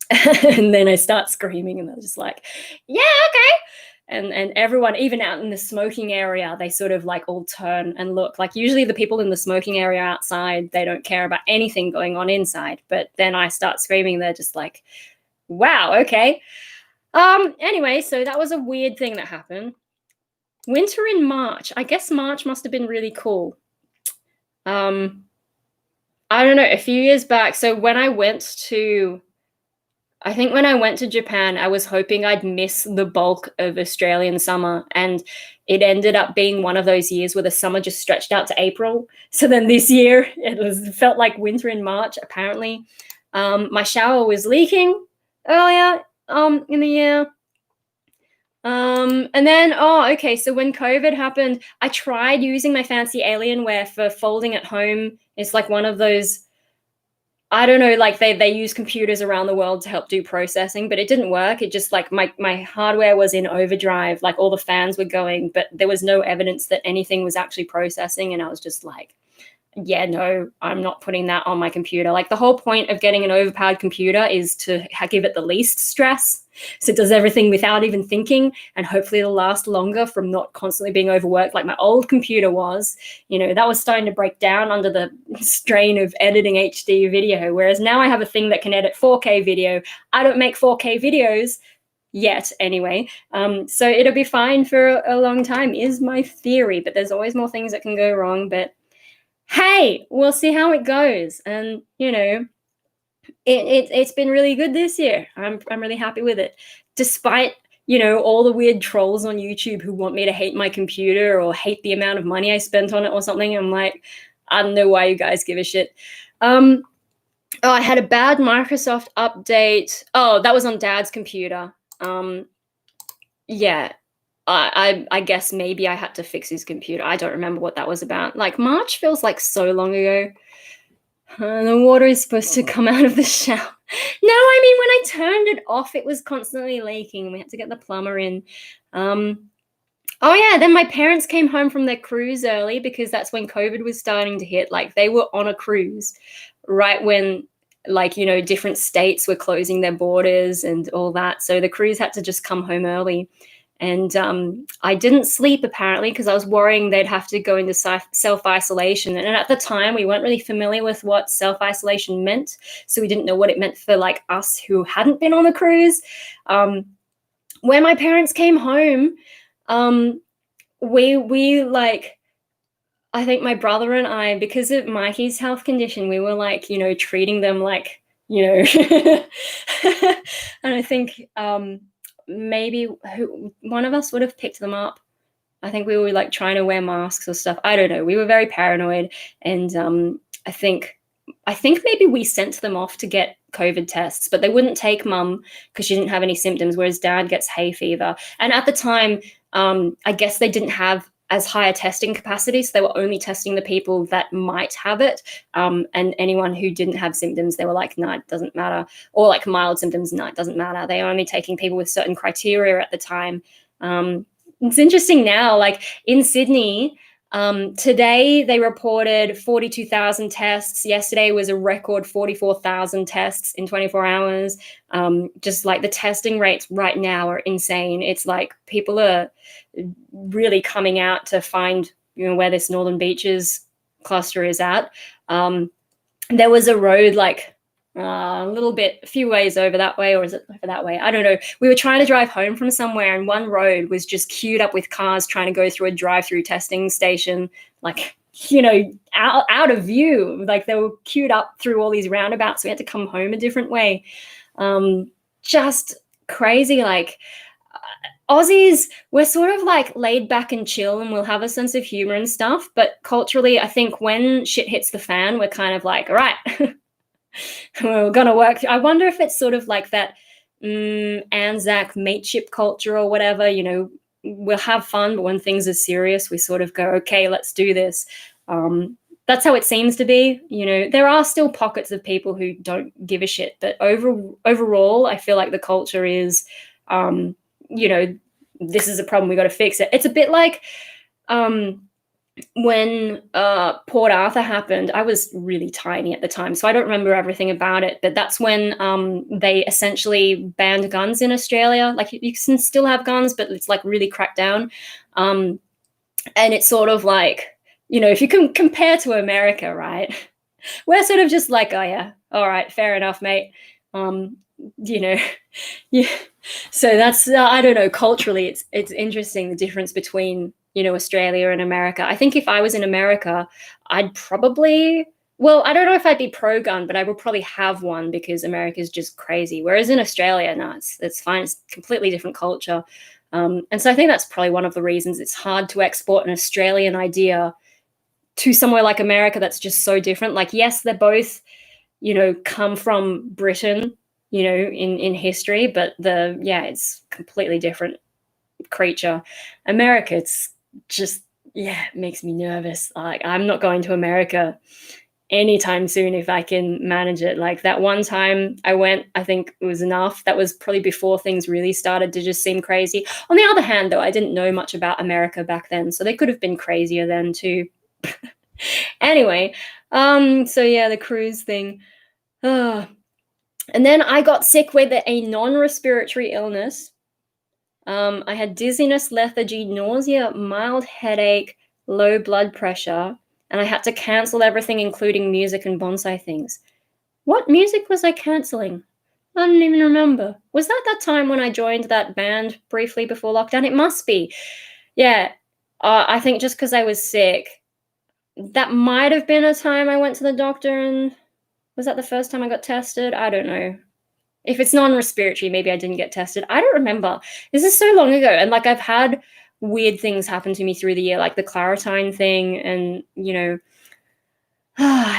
then I start screaming, and they're just like, yeah, okay. And everyone, even out in the smoking area, they sort of like all turn and look. Like usually the people in the smoking area outside, they don't care about anything going on inside. But then I start screaming, they're just like, wow, okay. Anyway, so that was a weird thing that happened. Winter in March. I guess March must have been really cool. I don't know, a few years back. So I think when I went to Japan, I was hoping I'd miss the bulk of Australian summer. And it ended up being one of those years where the summer just stretched out to April. So then this year, it felt like winter in March, apparently. My shower was leaking earlier in the year. And then, okay, so when COVID happened, I tried using my fancy Alienware for folding at home. It's like one of those, I don't know, like they use computers around the world to help do processing, but it didn't work. It just like my hardware was in overdrive, like all the fans were going, but there was no evidence that anything was actually processing. And I was just like, yeah, no, I'm not putting that on my computer. Like the whole point of getting an overpowered computer is to give it the least stress. So it does everything without even thinking, and hopefully it'll last longer from not constantly being overworked like my old computer was. That was starting to break down under the strain of editing HD video. Whereas now I have a thing that can edit 4K video. I don't make 4K videos yet anyway. So it'll be fine for a long time is my theory, but there's always more things that can go wrong. But hey, we'll see how it goes. And it's been really good this year. I'm really happy with it, despite all the weird trolls on YouTube who want me to hate my computer or hate the amount of money I spent on it or something. I'm like, I don't know why you guys give a shit. I had a bad Microsoft update. Oh, that was on Dad's computer. Yeah. I guess maybe I had to fix his computer. I don't remember what that was about. Like March feels like so long ago. The water is supposed to come out of the shower. No, I mean, when I turned it off, it was constantly leaking. We had to get the plumber in. Oh yeah, then my parents came home from their cruise early because that's when COVID was starting to hit. Like they were on a cruise right when different states were closing their borders and all that. So the cruise had to just come home early. And I didn't sleep apparently because I was worrying they'd have to go into self-isolation. And at the time, we weren't really familiar with what self-isolation meant. So we didn't know what it meant for like us who hadn't been on the cruise. When my parents came home, we like, I think my brother and I, because of Mikey's health condition, we were like, treating them like, and I think maybe one of us would have picked them up. I think we were like trying to wear masks or stuff. I don't know. We were very paranoid. And I think maybe we sent them off to get COVID tests, but they wouldn't take Mum because she didn't have any symptoms, whereas Dad gets hay fever. And at the time, I guess they didn't have as high a testing capacity, so they were only testing the people that might have it, and anyone who didn't have symptoms, they were like, no, it doesn't matter, or like mild symptoms, no, it doesn't matter. They were only taking people with certain criteria at the time. It's interesting now, like in Sydney, today they reported 42,000 tests. Yesterday was a record 44,000 tests in 24 hours. Just like the testing rates right now are insane. It's like people are really coming out to find where this Northern Beaches cluster is at. There was a road like a few ways over that way, or is it over that way? I don't know. We were trying to drive home from somewhere, and one road was just queued up with cars trying to go through a drive-through testing station, like out of view. Like they were queued up through all these roundabouts. We had to come home a different way. Just crazy. Like Aussies, we're sort of like laid back and chill, and we'll have a sense of humor and stuff. But culturally, I think when shit hits the fan, we're kind of like, all right, we're gonna work. I wonder if it's sort of like that Anzac mateship culture or whatever. We'll have fun, but when things are serious, we sort of go, okay, let's do this. That's how it seems to be. There are still pockets of people who don't give a shit, but overall, I feel like the culture is, this is a problem, we got to fix it. It's a bit like when Port Arthur happened. I was really tiny at the time, so I don't remember everything about it, but that's when they essentially banned guns in Australia. Like you can still have guns, but it's like really cracked down. And it's sort of like, if you can compare to America, right? We're sort of just like, oh yeah, all right, fair enough, mate. you know, yeah. So that's I don't know. Culturally, it's interesting the difference between Australia and America. I think if I was in America, I'd probably well, I don't know if I'd be pro gun, but I would probably have one because America's just crazy. Whereas in Australia, no, it's fine. It's completely different culture. And so I think that's probably one of the reasons it's hard to export an Australian idea to somewhere like America that's just so different. Like, yes, they're both, come from Britain, in history, but it's completely different creature. America, it's just, it makes me nervous. Like, I'm not going to America anytime soon if I can manage it. Like that one time I went, I think it was enough. That was probably before things really started to just seem crazy. On the other hand, though, I didn't know much about America back then, so they could have been crazier then too. Anyway, so yeah, the cruise thing. And then I got sick with a non-respiratory illness. I had dizziness, lethargy, nausea, mild headache, low blood pressure, and I had to cancel everything, including music and bonsai things. What music was I canceling? I don't even remember. Was that time when I joined that band briefly before lockdown? It must be. Yeah. I think just because I was sick. That might have been a time I went to the doctor, and was that the first time I got tested? I don't know. If it's non-respiratory, maybe I didn't get tested. I don't remember. This is so long ago. And like I've had weird things happen to me through the year, like the Claritine thing and,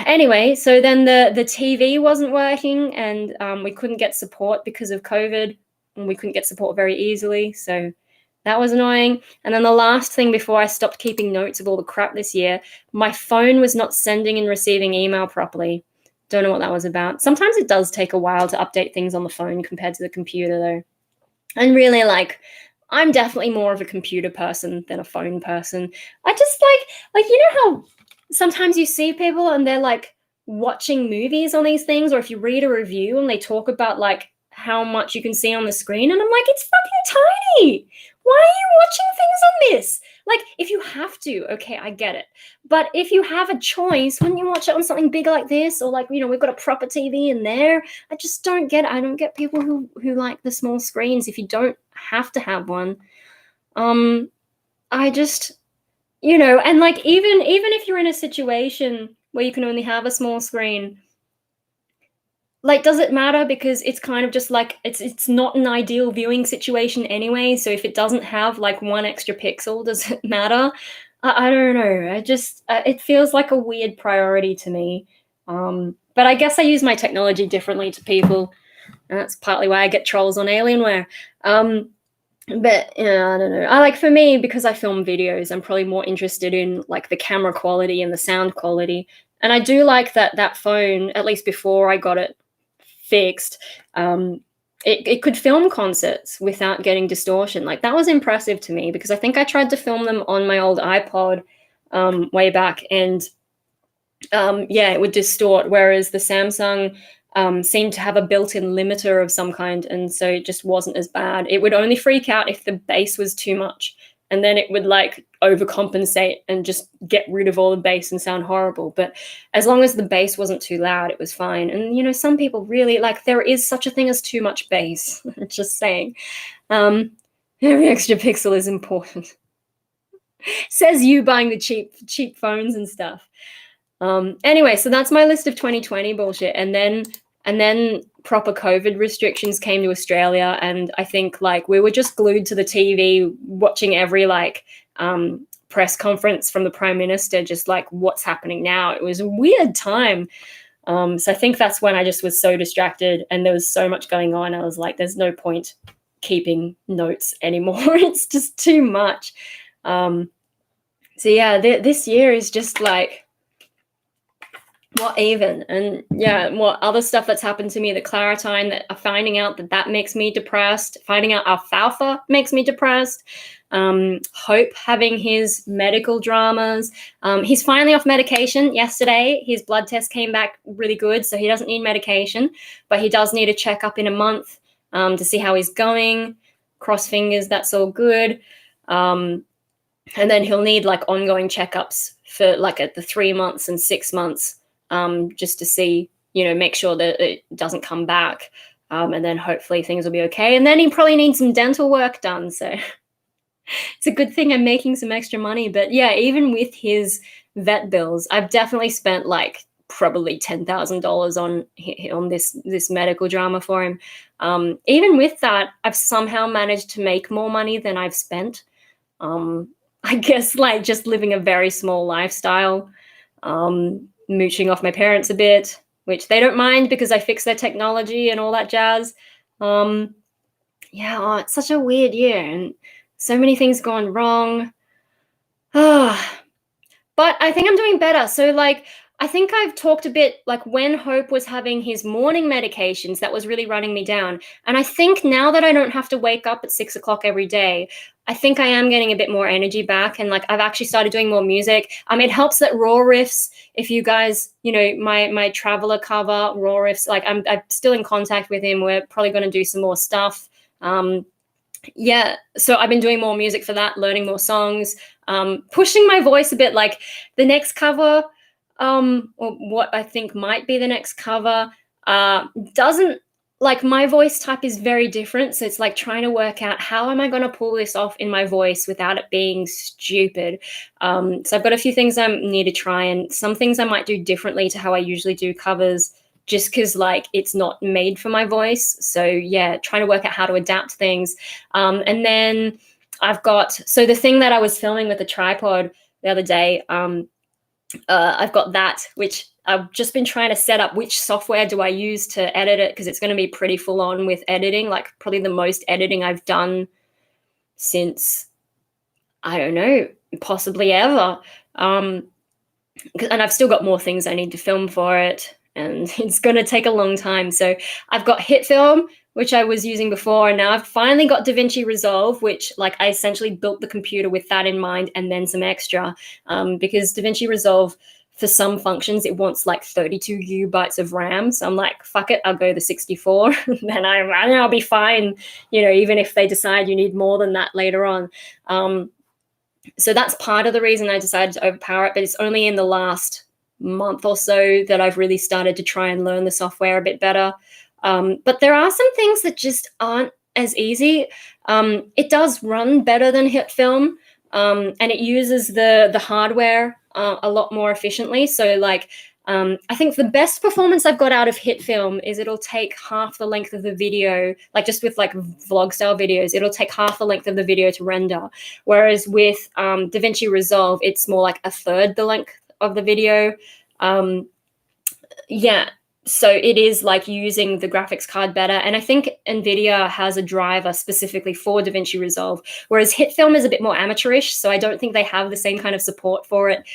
anyway, so then the TV wasn't working and we couldn't get support because of COVID and we couldn't get support very easily. So that was annoying. And then the last thing before I stopped keeping notes of all the crap this year, my phone was not sending and receiving email properly. Don't know what that was about. Sometimes it does take a while to update things on the phone compared to the computer, though. And really, I'm definitely more of a computer person than a phone person. I just how sometimes you see people and they're like watching movies on these things, or if you read a review and they talk about how much you can see on the screen, and I'm like, it's fucking tiny. Why are you watching things on this? Like, if you have to, okay, I get it. But if you have a choice, wouldn't you watch it on something bigger like this? Or we've got a proper TV in there. I just don't get it. I don't get people who like the small screens if you don't have to have one. I just, and even if you're in a situation where you can only have a small screen, does it matter? Because it's kind of just it's not an ideal viewing situation anyway. So if it doesn't have one extra pixel, does it matter? I don't know. I just it feels like a weird priority to me. But I guess I use my technology differently to people, and that's partly why I get trolls on Alienware. But I don't know. For me, because I film videos, I'm probably more interested in the camera quality and the sound quality. And I do like that phone, at least before I got it fixed, it could film concerts without getting distortion. That was impressive to me because I think I tried to film them on my old iPod way back, and it would distort, whereas the Samsung seemed to have a built-in limiter of some kind, and so it just wasn't as bad. It would only freak out if the bass was too much, and then it would overcompensate and just get rid of all the bass and sound horrible. But as long as the bass wasn't too loud, it was fine. And some people really there is such a thing as too much bass. Just saying. Every extra pixel is important. Says you buying the cheap phones and stuff. Anyway, so that's my list of 2020 bullshit. And then proper COVID restrictions came to Australia, and I think we were just glued to the TV watching every press conference from the Prime Minister, just what's happening now. It was a weird time. So I think that's when I just was so distracted and there was so much going on. I was like, there's no point keeping notes anymore. It's just too much. So yeah, this year is just what even? And what other stuff that's happened to me, the Claritine, that finding out that makes me depressed, finding out alfalfa makes me depressed, Hope having his medical dramas. He's finally off medication yesterday. His blood test came back really good, so he doesn't need medication, but he does need a checkup in a month to see how he's going. Cross fingers, that's all good. And then he'll need ongoing checkups for at the 3 months and 6 months, just to see, make sure that it doesn't come back. and then hopefully things will be okay. And then he probably needs some dental work done, so it's a good thing I'm making some extra money. But yeah, even with his vet bills, I've definitely spent like probably $10,000 on this medical drama for him. Even with that, I've somehow managed to make more money than I've spent. I guess like just living a very small lifestyle, mooching off my parents a bit, which they don't mind because I fix their technology and all that jazz. Yeah, oh, it's such a weird year and so many things gone wrong. But I think I'm doing better. So like, I think I've talked a bit like when Hope was having his morning medications, that was really running me down. And I think now that I don't have to wake up at 6 o'clock every day, I think I am getting a bit more energy back. And like, I've actually started doing more music. It helps that Raw Riffs, if you guys, my Traveler cover, Raw Riffs, like I'm still in contact with him. We're probably going to do some more stuff. Yeah, so I've been doing more music for that, learning more songs, pushing my voice a bit. Like the next cover, or what I think might be the next cover, doesn't, like, my voice type is very different. So it's like trying to work out how am I going to pull this off in my voice without it being stupid. So I've got a few things I need to try, and some things I might do differently to how I usually do covers, just because like it's not made for my voice. So yeah, trying to work out how to adapt things. And then I've got, so the thing that I was filming with the tripod the other day, I've got that, which I've just been trying to set up which software do I use to edit it, because it's going to be pretty full on with editing, like probably the most editing I've done since, I don't know, possibly ever. And I've still got more things I need to film for it, and it's going to take a long time. So I've got HitFilm, which I was using before, and now I've finally got DaVinci Resolve, which like I essentially built the computer with that in mind and then some extra, because DaVinci Resolve, for some functions, it wants like 32 gigabytes of RAM. So I'm like, fuck it, I'll go the 64. Then I'll be fine, even if they decide you need more than that later on. So that's part of the reason I decided to overpower it, but it's only in the last month or so that I've really started to try and learn the software a bit better. But there are some things that just aren't as easy. It does run better than HitFilm, and it uses the hardware a lot more efficiently. So like, I think the best performance I've got out of HitFilm is it'll take half the length of the video, like just with like vlog style videos, it'll take half the length of the video to render. Whereas with DaVinci Resolve, it's more like a third the length of the video. Yeah, so it is like using the graphics card better. And I think NVIDIA has a driver specifically for DaVinci Resolve, whereas HitFilm is a bit more amateurish. So I don't think they have the same kind of support for it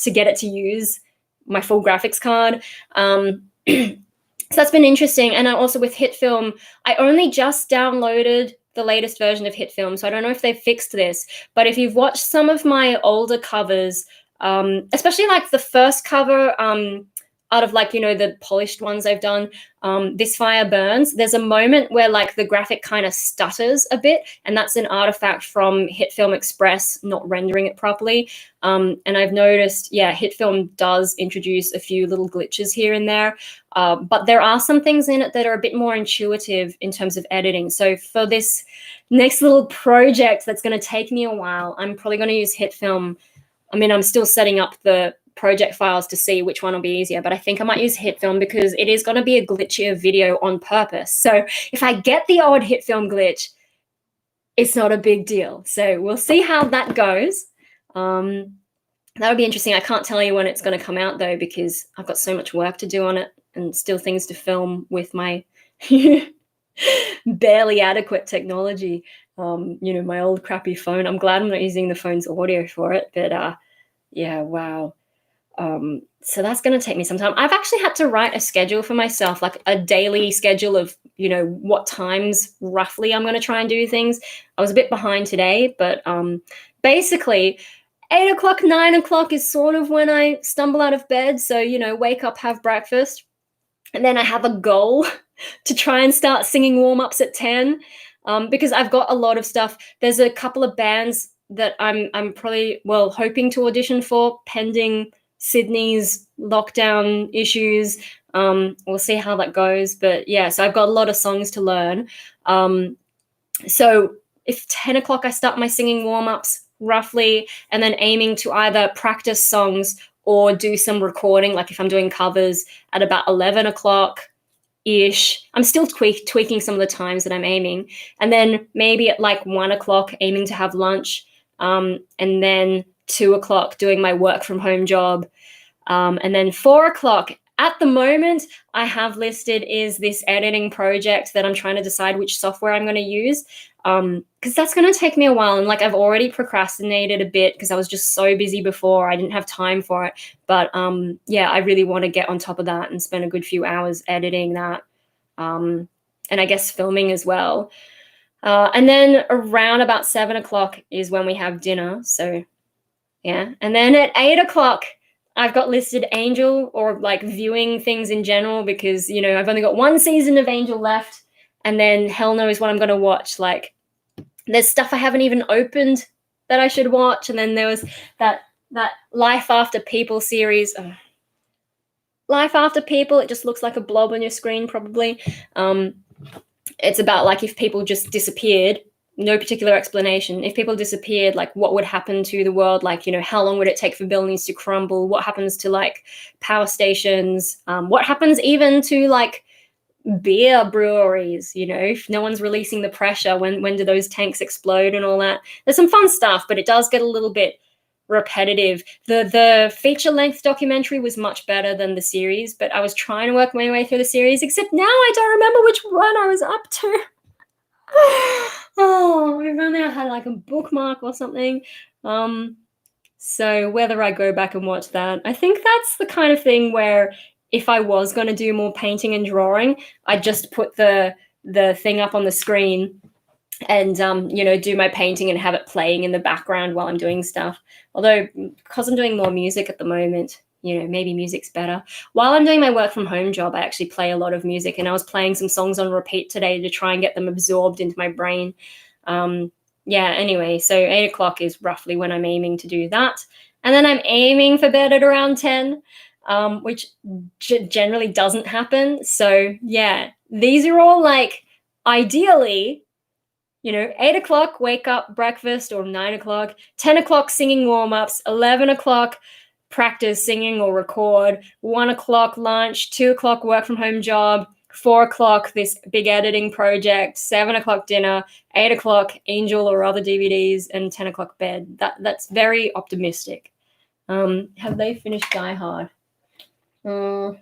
to get it to use my full graphics card. So that's been interesting. And also with HitFilm, I only just downloaded the latest version of HitFilm, so I don't know if they've fixed this, but if you've watched some of my older covers, especially like the first cover, out of like, the polished ones I've done, This Fire Burns, there's a moment where like the graphic kind of stutters a bit, and that's an artifact from HitFilm Express not rendering it properly. And I've noticed, yeah, HitFilm does introduce a few little glitches here and there, but there are some things in it that are a bit more intuitive in terms of editing. So for this next little project that's going to take me a while, I'm probably going to use HitFilm. I'm still setting up the project files to see which one will be easier, but I think I might use HitFilm because it is going to be a glitchier video on purpose. So if I get the odd HitFilm glitch, it's not a big deal. So we'll see how that goes. That'll be interesting. I can't tell you when it's going to come out though, because I've got so much work to do on it and still things to film with my barely adequate technology. My old crappy phone. I'm glad I'm not using the phone's audio for it, but yeah, wow. So that's going to take me some time. I've actually had to write a schedule for myself, like a daily schedule of, what times roughly I'm going to try and do things. I was a bit behind today, but basically 8 o'clock, 9 o'clock is sort of when I stumble out of bed. So, wake up, have breakfast, and then I have a goal to try and start singing warm-ups at 10, because I've got a lot of stuff. There's a couple of bands that I'm probably, hoping to audition for pending Sydney's lockdown issues. We'll see how that goes. But yeah, so I've got a lot of songs to learn. So if 10 o'clock I start my singing warm-ups roughly, and then aiming to either practice songs or do some recording, like if I'm doing covers at about 11 o'clock ish. I'm still tweaking some of the times that I'm aiming. And then maybe at like 1 o'clock aiming to have lunch. And then 2 o'clock doing my work from home job. And then 4 o'clock at the moment I have listed is this editing project that I'm trying to decide which software I'm going to use. Because that's going to take me a while. And like I've already procrastinated a bit because I was just so busy before. I didn't have time for it. But yeah, I really want to get on top of that and spend a good few hours editing that. And I guess filming as well. And then around about 7 o'clock is when we have dinner. So yeah. And then at 8 o'clock, I've got listed Angel, or like viewing things in general, because, you know, I've only got one season of Angel left. And then hell knows what I'm going to watch. Like, there's stuff I haven't even opened that I should watch. And then there was that Life After People series. Life After People, it just looks like a blob on your screen probably. It's about like if people just disappeared, no particular explanation. If people disappeared, like what would happen to the world? Like, you know, how long would it take for buildings to crumble? What happens to like power stations? What happens even to like beer breweries, you know, if no one's releasing the pressure, when do those tanks explode and all that? There's some fun stuff, but it does get a little bit repetitive. The feature-length documentary was much better than the series, but I was trying to work my way through the series, except now I don't remember which one I was up to. Oh, if only I had like a bookmark or something. So whether I go back and watch that, I think that's the kind of thing where if I was going to do more painting and drawing, I'd just put the thing up on the screen and, you know, do my painting and have it playing in the background while I'm doing stuff. Although, because I'm doing more music at the moment, you know, maybe music's better. While I'm doing my work from home job, I actually play a lot of music, and I was playing some songs on repeat today to try and get them absorbed into my brain. Yeah, anyway, so 8 o'clock is roughly when I'm aiming to do that. And then I'm aiming for bed at around 10, which generally doesn't happen. So yeah, these are all like ideally, you know, 8 o'clock, wake up, breakfast, or 9 o'clock, 10 o'clock, singing warm-ups, 11 o'clock, practice singing or record, 1 o'clock, lunch, 2 o'clock, work from home job, 4 o'clock, this big editing project, 7 o'clock, dinner, 8 o'clock, Angel or other DVDs, and 10 o'clock, bed. That's very optimistic. Have they finished Die Hard? I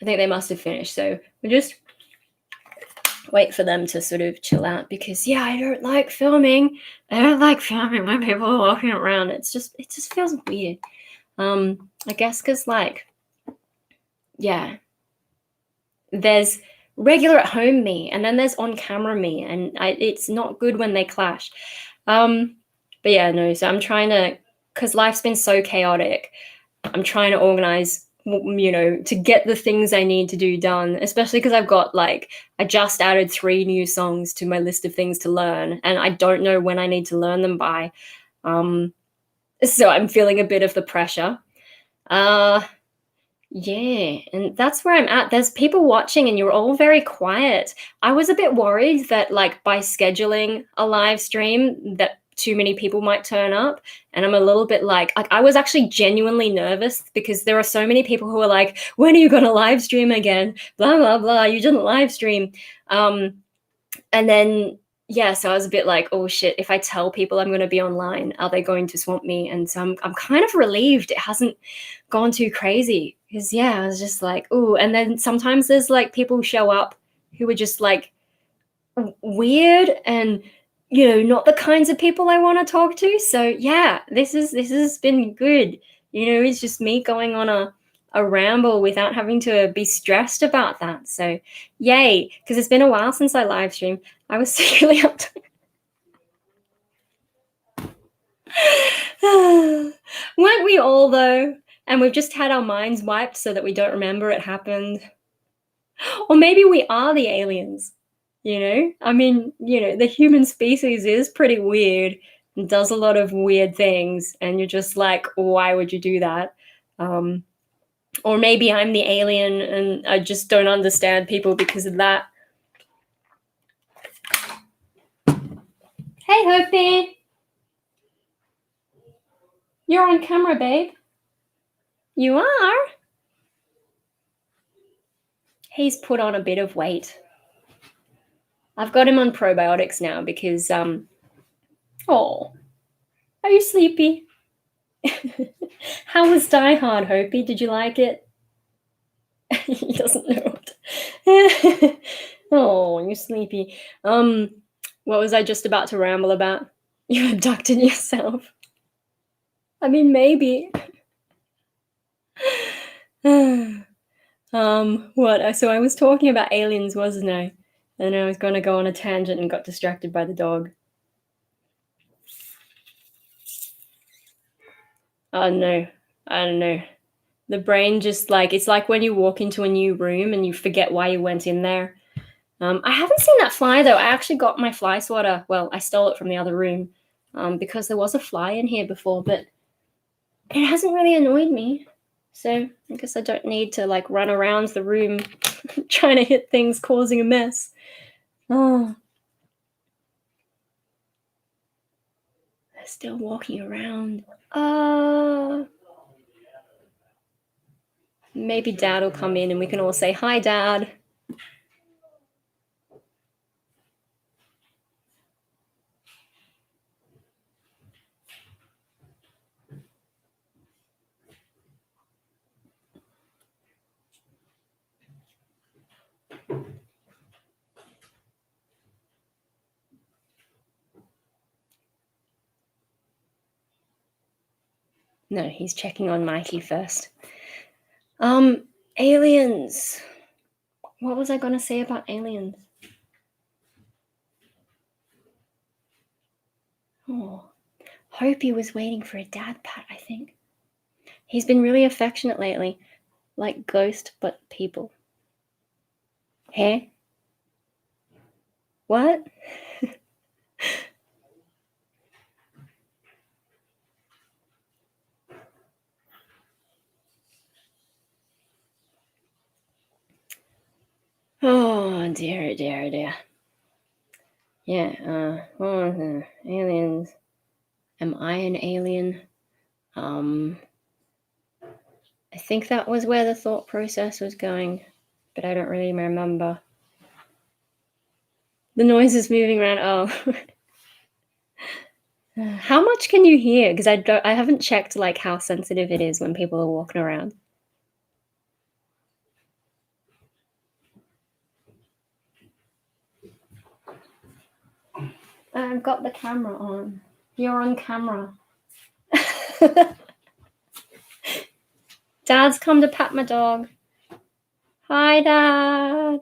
think they must have finished, so we'll just wait for them to sort of chill out, because yeah, I don't like filming. I don't like filming when people are walking around. It just feels weird. I guess because like, yeah, there's regular at home me, and then there's on camera me, and it's not good when they clash. But yeah, no, so I'm trying to, because life's been so chaotic, I'm trying to organize, you know, to get the things I need to do done, especially because I've got like, I just added 3 new songs to my list of things to learn, and I don't know when I need to learn them by. So I'm feeling a bit of the pressure. Yeah, and that's where I'm at. There's people watching and you're all very quiet. I was a bit worried that like by scheduling a live stream that too many people might turn up, and I'm a little bit like I was actually genuinely nervous, because there are so many people who are like, when are you going to live stream again? Blah, blah, blah. You didn't live stream. And then, yeah, so I was a bit like, oh shit, if I tell people I'm going to be online, are they going to swamp me? And so I'm kind of relieved it hasn't gone too crazy, because yeah, I was just like, oh. And then sometimes there's like people show up who are just like weird and, you know, not the kinds of people I want to talk to. So yeah, this has been good. You know, it's just me going on a ramble without having to be stressed about that. So yay, because it's been a while since I live streamed. I was secretly up to weren't we all though? And we've just had our minds wiped so that we don't remember it happened. Or maybe we are the aliens, you know? I mean, you know, the human species is pretty weird and does a lot of weird things, and you're just like, why would you do that? Or maybe I'm the alien and I just don't understand people because of that. Hey, Hopi. You're on camera, babe. You are? He's put on a bit of weight. I've got him on probiotics now because, oh, are you sleepy? How was Die Hard, Hopi? Did you like it? He doesn't know it. Oh, you're sleepy. What was I just about to ramble about? You abducted yourself. I mean, maybe. What? So I was talking about aliens, wasn't I? And I was going to go on a tangent and got distracted by the dog. I don't know. The brain just like, it's like when you walk into a new room and you forget why you went in there. I haven't seen that fly though. I actually got my fly swatter. Well, I stole it from the other room because there was a fly in here before, but it hasn't really annoyed me. So I guess I don't need to like run around the room trying to hit things, causing a mess. Oh, they're still walking around. Maybe Dad will come in and we can all say, hi, Dad. No, he's checking on Mikey first. Aliens. What was I going to say about aliens? Oh, Hopi was waiting for a dad pat, I think. He's been really affectionate lately, like ghost but people. Hey? What? Oh, dear. Yeah, aliens. Am I an alien? I think that was where the thought process was going, but I don't really remember. The noise is moving around. Oh. How much can you hear? Because I haven't checked like how sensitive it is when people are walking around. I've got the camera on. You're on camera. Dad's come to pat my dog. Hi, Dad.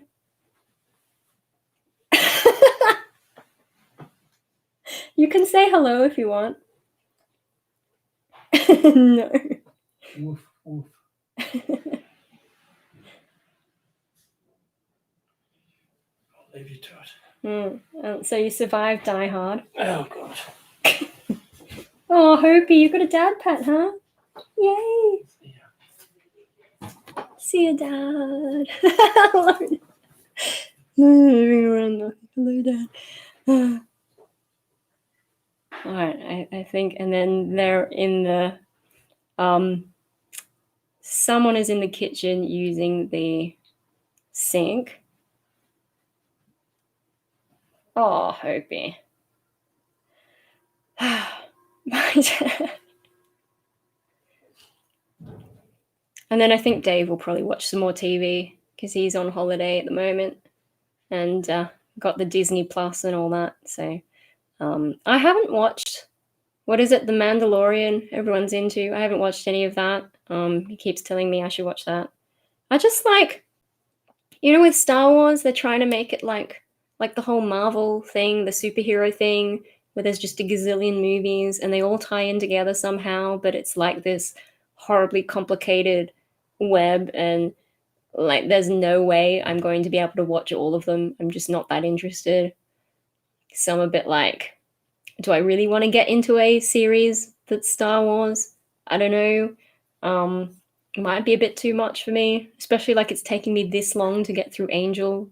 You can say hello if you want. No. Woof, woof. I'll leave you to it. So you survived Die Hard. Oh, God. Oh, Hopi, you got a dad pat, huh? Yay. Yeah. See you, Dad. Hello. Hello, Dad. All right, I think, and then they're in the, someone is in the kitchen using the sink. Oh, Hopi. My dad. And then I think Dave will probably watch some more TV because he's on holiday at the moment and got the Disney Plus and all that. So I haven't watched, what is it, The Mandalorian everyone's into. I haven't watched any of that. He keeps telling me I should watch that. I just like, with Star Wars, they're trying to make it like the whole Marvel thing, the superhero thing, where there's just a gazillion movies and they all tie in together somehow, but it's like this horribly complicated web, and like there's no way I'm going to be able to watch all of them. I'm just not that interested. So I'm a bit like, do I really want to get into a series that's Star Wars? I don't know. might be a bit too much for me, especially like it's taking me this long to get through Angel.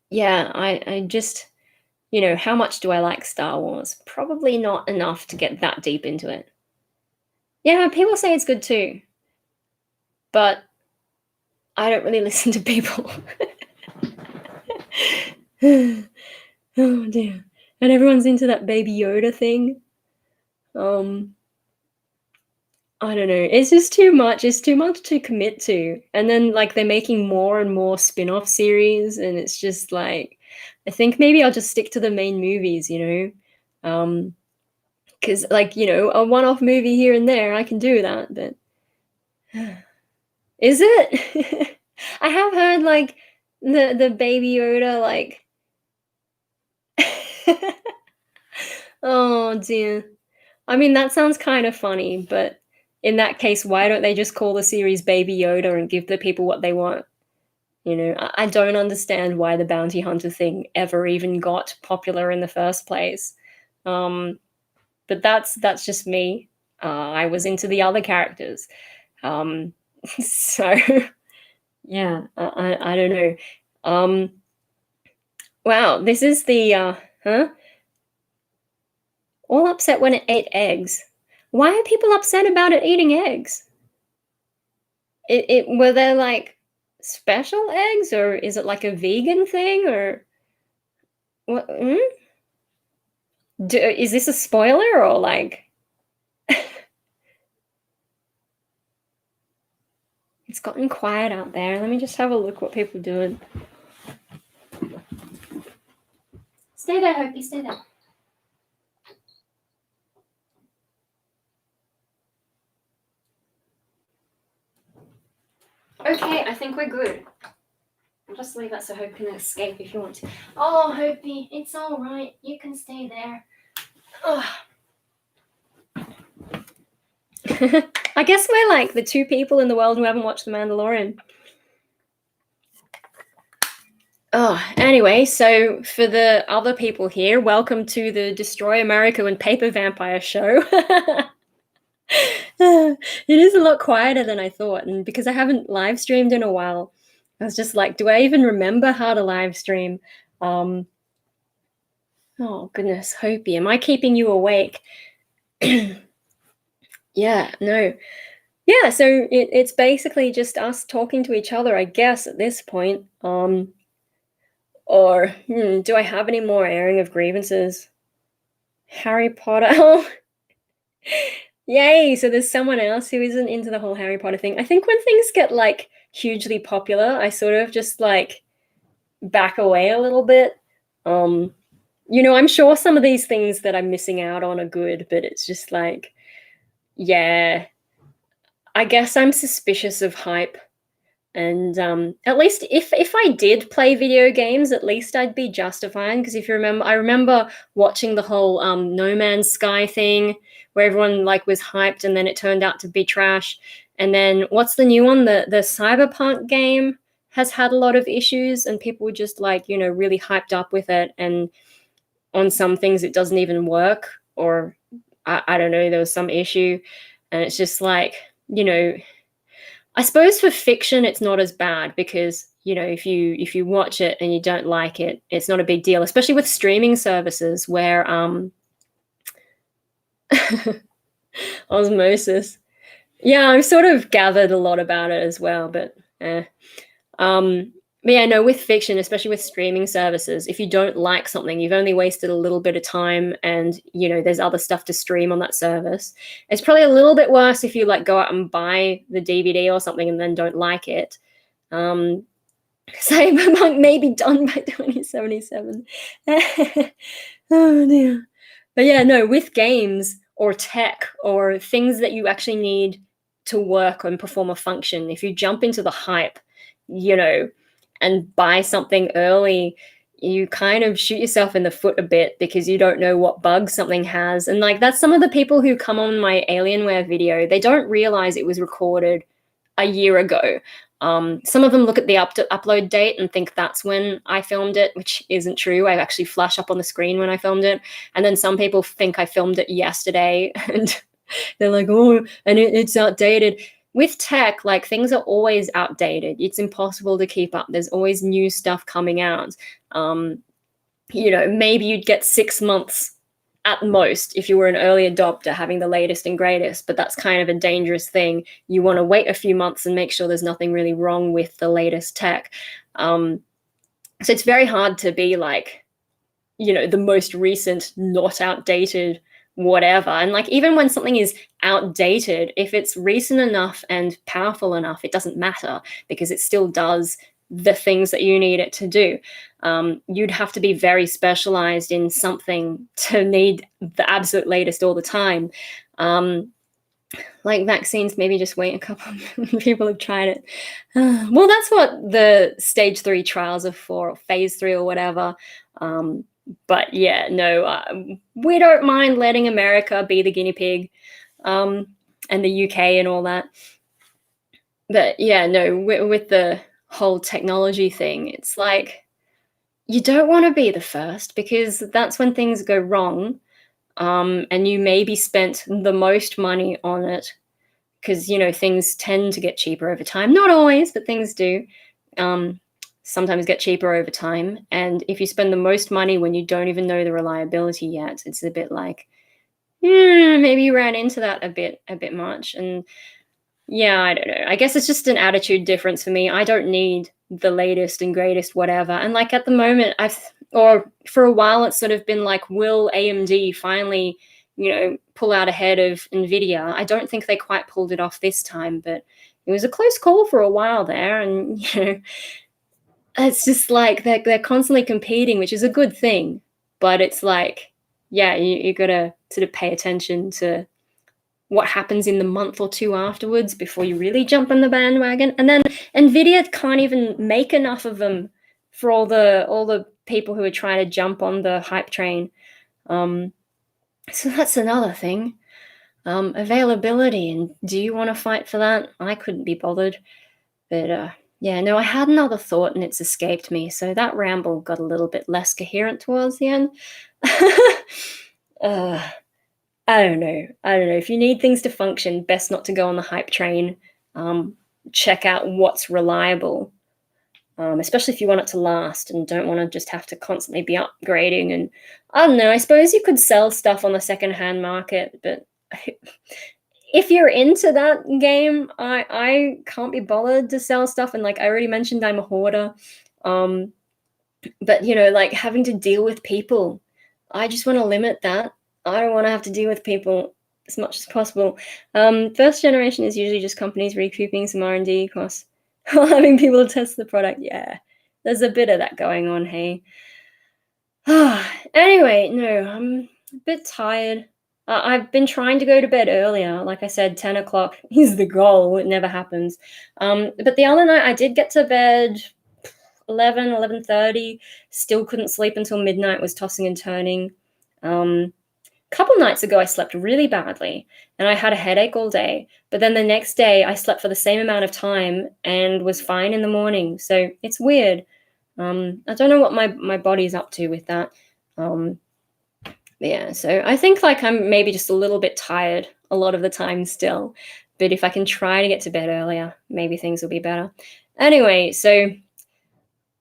Yeah, I just, you know, how much do I like Star Wars? Probably not enough to get that deep into it. Yeah, people say it's good too, but I don't really listen to people. Oh dear. And everyone's into that Baby Yoda thing. I don't know. It's just too much. It's too much to commit to. And then like they're making more and more spin-off series, and it's just like I think maybe I'll just stick to the main movies, you know. Because like, you know, a one-off movie here and there, I can do that, but is it? I have heard like the Baby Yoda like oh dear. I mean, that sounds kind of funny, but in that case, why don't they just call the series Baby Yoda and give the people what they want? You know, I don't understand why the bounty hunter thing ever even got popular in the first place. But that's just me. I was into the other characters. So yeah, I don't know. Wow, this is the huh? All upset when it ate eggs. Why are people upset about it eating eggs? It were there like special eggs, or is it like a vegan thing, or what? Is this a spoiler or like? It's gotten quiet out there. Let me just have a look what people are doing. Stay there, Hopi. Stay there. Okay, I think we're good. I'll just leave that so Hope can escape if you want to. Oh, Hopi, it's all right. You can stay there. Oh. I guess we're like the two people in the world who haven't watched The Mandalorian. Oh, anyway, so for the other people here, welcome to the Destroy America and Paper Vampire show. It is a lot quieter than I thought, and because I haven't live streamed in a while, I was just like, do I even remember how to live stream? Oh goodness, Hopi, am I keeping you awake? Yeah, no. Yeah, so it's basically just us talking to each other, I guess, at this point. Or do I have any more airing of grievances? Harry Potter. Oh, yay! So there's someone else who isn't into the whole Harry Potter thing. I think when things get like hugely popular, I sort of just like back away a little bit. You know, I'm sure some of these things that I'm missing out on are good, but it's just like, yeah, I guess I'm suspicious of hype. And at least if I did play video games, at least I'd be justified. Because if you remember, I remember watching the whole No Man's Sky thing where everyone like was hyped and then it turned out to be trash. And then what's the new one? The Cyberpunk game has had a lot of issues and people were just like, you know, really hyped up with it. And on some things it doesn't even work, or I don't know, there was some issue. And it's just like, you know, I suppose for fiction it's not as bad because, you know, if you watch it and you don't like it, it's not a big deal, especially with streaming services where osmosis. Yeah, I've sort of gathered a lot about it as well, but but yeah, no, with fiction, especially with streaming services, if you don't like something, you've only wasted a little bit of time and, you know, there's other stuff to stream on that service. It's probably a little bit worse if you like go out and buy the DVD or something and then don't like it. Cyberpunk may be done by 2077. Oh dear. But yeah, no, with games or tech or things that you actually need to work and perform a function, if you jump into the hype, you know, and buy something early, you kind of shoot yourself in the foot a bit because you don't know what bugs something has. And like that's some of the people who come on my Alienware video, they don't realize it was recorded a year ago. Some of them look at the upload date and think that's when I filmed it, which isn't true. I actually flash up on the screen when I filmed it. And then some people think I filmed it yesterday. And They're like, oh, and it's outdated. With tech, like things are always outdated. It's impossible to keep up. There's always new stuff coming out. Maybe you'd get 6 months at most if you were an early adopter having the latest and greatest, but that's kind of a dangerous thing. You want to wait a few months and make sure there's nothing really wrong with the latest tech. So it's very hard to be like, the most recent, not outdated, whatever. And like, even when something is outdated, if it's recent enough and powerful enough, it doesn't matter because it still does the things that you need it to do. You'd have to be very specialized in something to need the absolute latest all the time. Like vaccines, maybe just wait a couple of people have tried it. Well, that's what the stage 3 trials are for, or phase 3 or whatever. But yeah, no, we don't mind letting America be the guinea pig, and the UK and all that. But yeah, no, with the whole technology thing, it's like, you don't want to be the first because that's when things go wrong. And you maybe spent the most money on it because, things tend to get cheaper over time. Not always, but things do. Sometimes get cheaper over time. And if you spend the most money when you don't even know the reliability yet, it's a bit like, maybe you ran into that a bit much. And yeah, I don't know. I guess it's just an attitude difference for me. I don't need the latest and greatest whatever. And like at the moment, or for a while, it's sort of been like, will AMD finally, pull out ahead of NVIDIA? I don't think they quite pulled it off this time, but it was a close call for a while there. And, it's just like they're constantly competing, which is a good thing. But it's like, yeah, you got to sort of pay attention to what happens in the month or two afterwards before you really jump on the bandwagon. And then NVIDIA can't even make enough of them for all the people who are trying to jump on the hype train. So that's another thing. Availability, and do you want to fight for that? I couldn't be bothered. But yeah, no, I had another thought and it's escaped me. So that ramble got a little bit less coherent towards the end. I don't know. If you need things to function, best not to go on the hype train. Check out what's reliable, especially if you want it to last and don't want to just have to constantly be upgrading. And I don't know, I suppose you could sell stuff on the secondhand market, but if you're into that game, I can't be bothered to sell stuff. And like I already mentioned, I'm a hoarder. But like having to deal with people, I just want to limit that. I don't want to have to deal with people as much as possible. First generation is usually just companies recouping some R&D costs while having people test the product. Yeah, there's a bit of that going on, hey. Anyway, no, I'm a bit tired. I've been trying to go to bed earlier. Like I said, 10 o'clock is the goal. It never happens. But the other night I did get to bed 11:30. Still couldn't sleep until midnight, was tossing and turning. Couple nights ago I slept really badly and I had a headache all day, but then the next day I slept for the same amount of time and was fine in the morning. So it's weird. I don't know what my body's up to with that. Yeah, so I think like I'm maybe just a little bit tired a lot of the time still, but if I can try to get to bed earlier, maybe things will be better. Anyway, so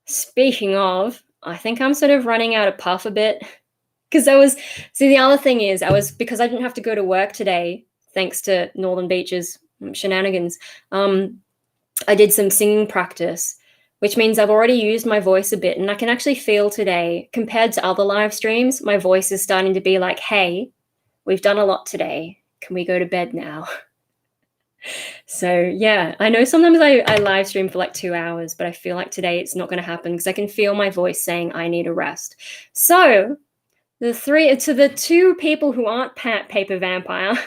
speaking of, I think I'm sort of running out of puff a bit. Because the other thing is, because I didn't have to go to work today, thanks to Northern Beaches shenanigans, I did some singing practice, which means I've already used my voice a bit. And I can actually feel today, compared to other live streams, my voice is starting to be like, hey, we've done a lot today. Can we go to bed now? So yeah, I know sometimes I live stream for like 2 hours, but I feel like today it's not going to happen because I can feel my voice saying I need a rest. So the two people who aren't Paper Vampire,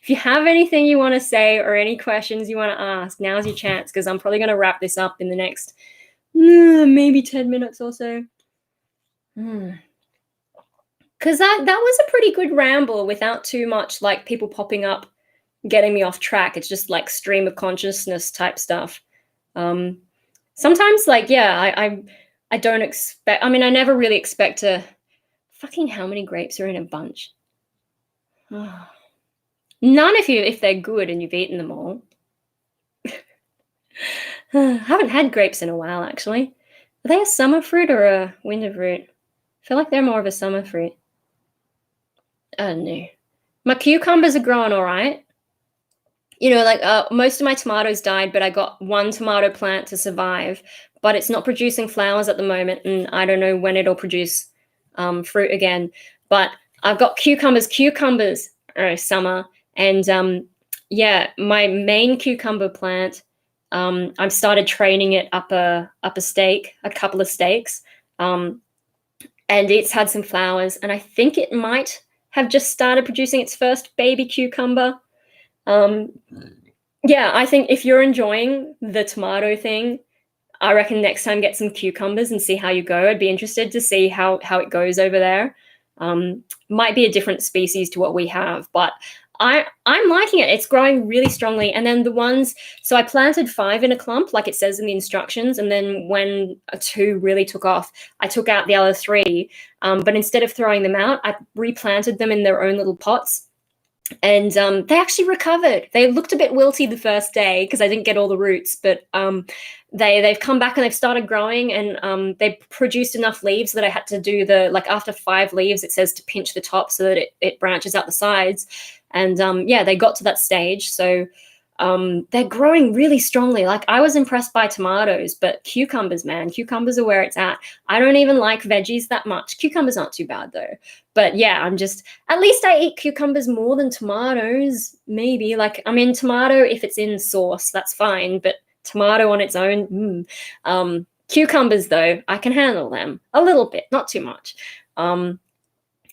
if you have anything you want to say or any questions you want to ask, now's your chance, because I'm probably going to wrap this up in the next maybe 10 minutes or so. Because that was a pretty good ramble without too much like people popping up, getting me off track. It's just like stream of consciousness type stuff. Sometimes like, yeah, I don't expect, I mean, I never really expect to. Fucking how many grapes are in a bunch? None if they're good and you've eaten them all. I haven't had grapes in a while, actually. Are they a summer fruit or a winter fruit? I feel like they're more of a summer fruit. I don't know. My cucumbers are growing all right. You know, like most of my tomatoes died, but I got one tomato plant to survive. But it's not producing flowers at the moment, and I don't know when it'll produce fruit again. But I've got cucumbers. Cucumbers are summer, and yeah, my main cucumber plant. I've started training it up a stake, a couple of stakes, and it's had some flowers, and I think it might have just started producing its first baby cucumber. Um, yeah, I think if you're enjoying the tomato thing, I reckon next time get some cucumbers and see how you go. I'd be interested to see how it goes over there. Might be a different species to what we have, but I'm liking it. It's growing really strongly. And then the ones, so I planted 5 in a clump, like it says in the instructions. And then when 2 really took off, I took out the other 3. But instead of throwing them out, I replanted them in their own little pots. And they actually recovered. They looked a bit wilty the first day because I didn't get all the roots, but they've come back and they've started growing, and they produced enough leaves that I had to do like after 5 leaves, it says to pinch the top so that it branches out the sides. And yeah, they got to that stage. So they're growing really strongly. Like I was impressed by tomatoes, but cucumbers, man, cucumbers are where it's at. I don't even like veggies that much. Cucumbers aren't too bad though. But yeah, at least I eat cucumbers more than tomatoes, maybe. Like, I mean, tomato, if it's in sauce, that's fine. But tomato on its own, cucumbers, though, I can handle them a little bit, not too much.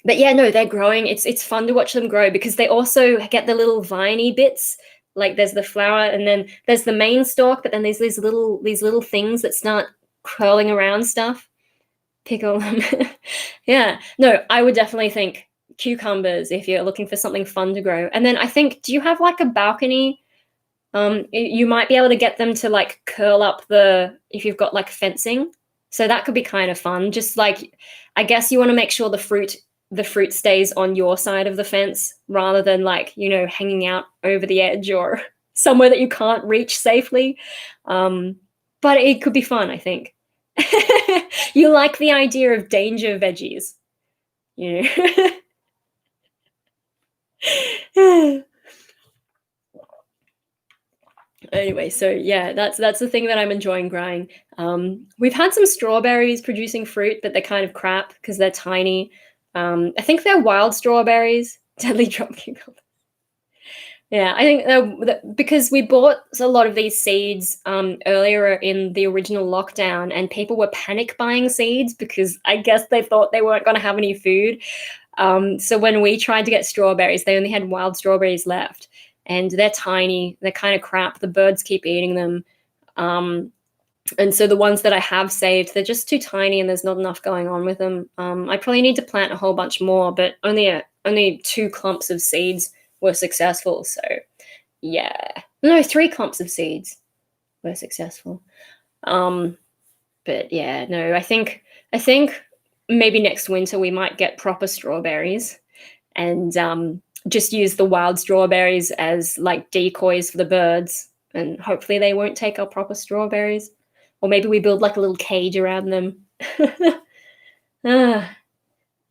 But yeah, no, they're growing. It's fun to watch them grow because they also get the little viney bits. Like there's the flower, and then there's the main stalk, but then there's these little things that start curling around stuff. Pickle them. Yeah. No, I would definitely think cucumbers if you're looking for something fun to grow. And then I think, do you have like a balcony? You might be able to get them to like curl up if you've got like fencing. So that could be kind of fun. Just like, I guess you want to make sure the fruit stays on your side of the fence rather than like, hanging out over the edge or somewhere that you can't reach safely. But it could be fun, I think. You like the idea of danger veggies, Anyway, so yeah, that's the thing that I'm enjoying growing. We've had some strawberries producing fruit, but they're kind of crap because they're tiny. I think they're wild strawberries. Deadly drop cucumbers. Yeah, I think because we bought a lot of these seeds earlier in the original lockdown, and people were panic buying seeds because I guess they thought they weren't going to have any food. So when we tried to get strawberries, they only had wild strawberries left, and they're tiny. They're kind of crap. The birds keep eating them. And so the ones that I have saved, they're just too tiny and there's not enough going on with them. I probably need to plant a whole bunch more, but only 2 clumps of seeds were successful. So yeah, no, 3 clumps of seeds were successful. But yeah, no, I think maybe next winter we might get proper strawberries and just use the wild strawberries as like decoys for the birds, and hopefully they won't take our proper strawberries. Or maybe we build like a little cage around them.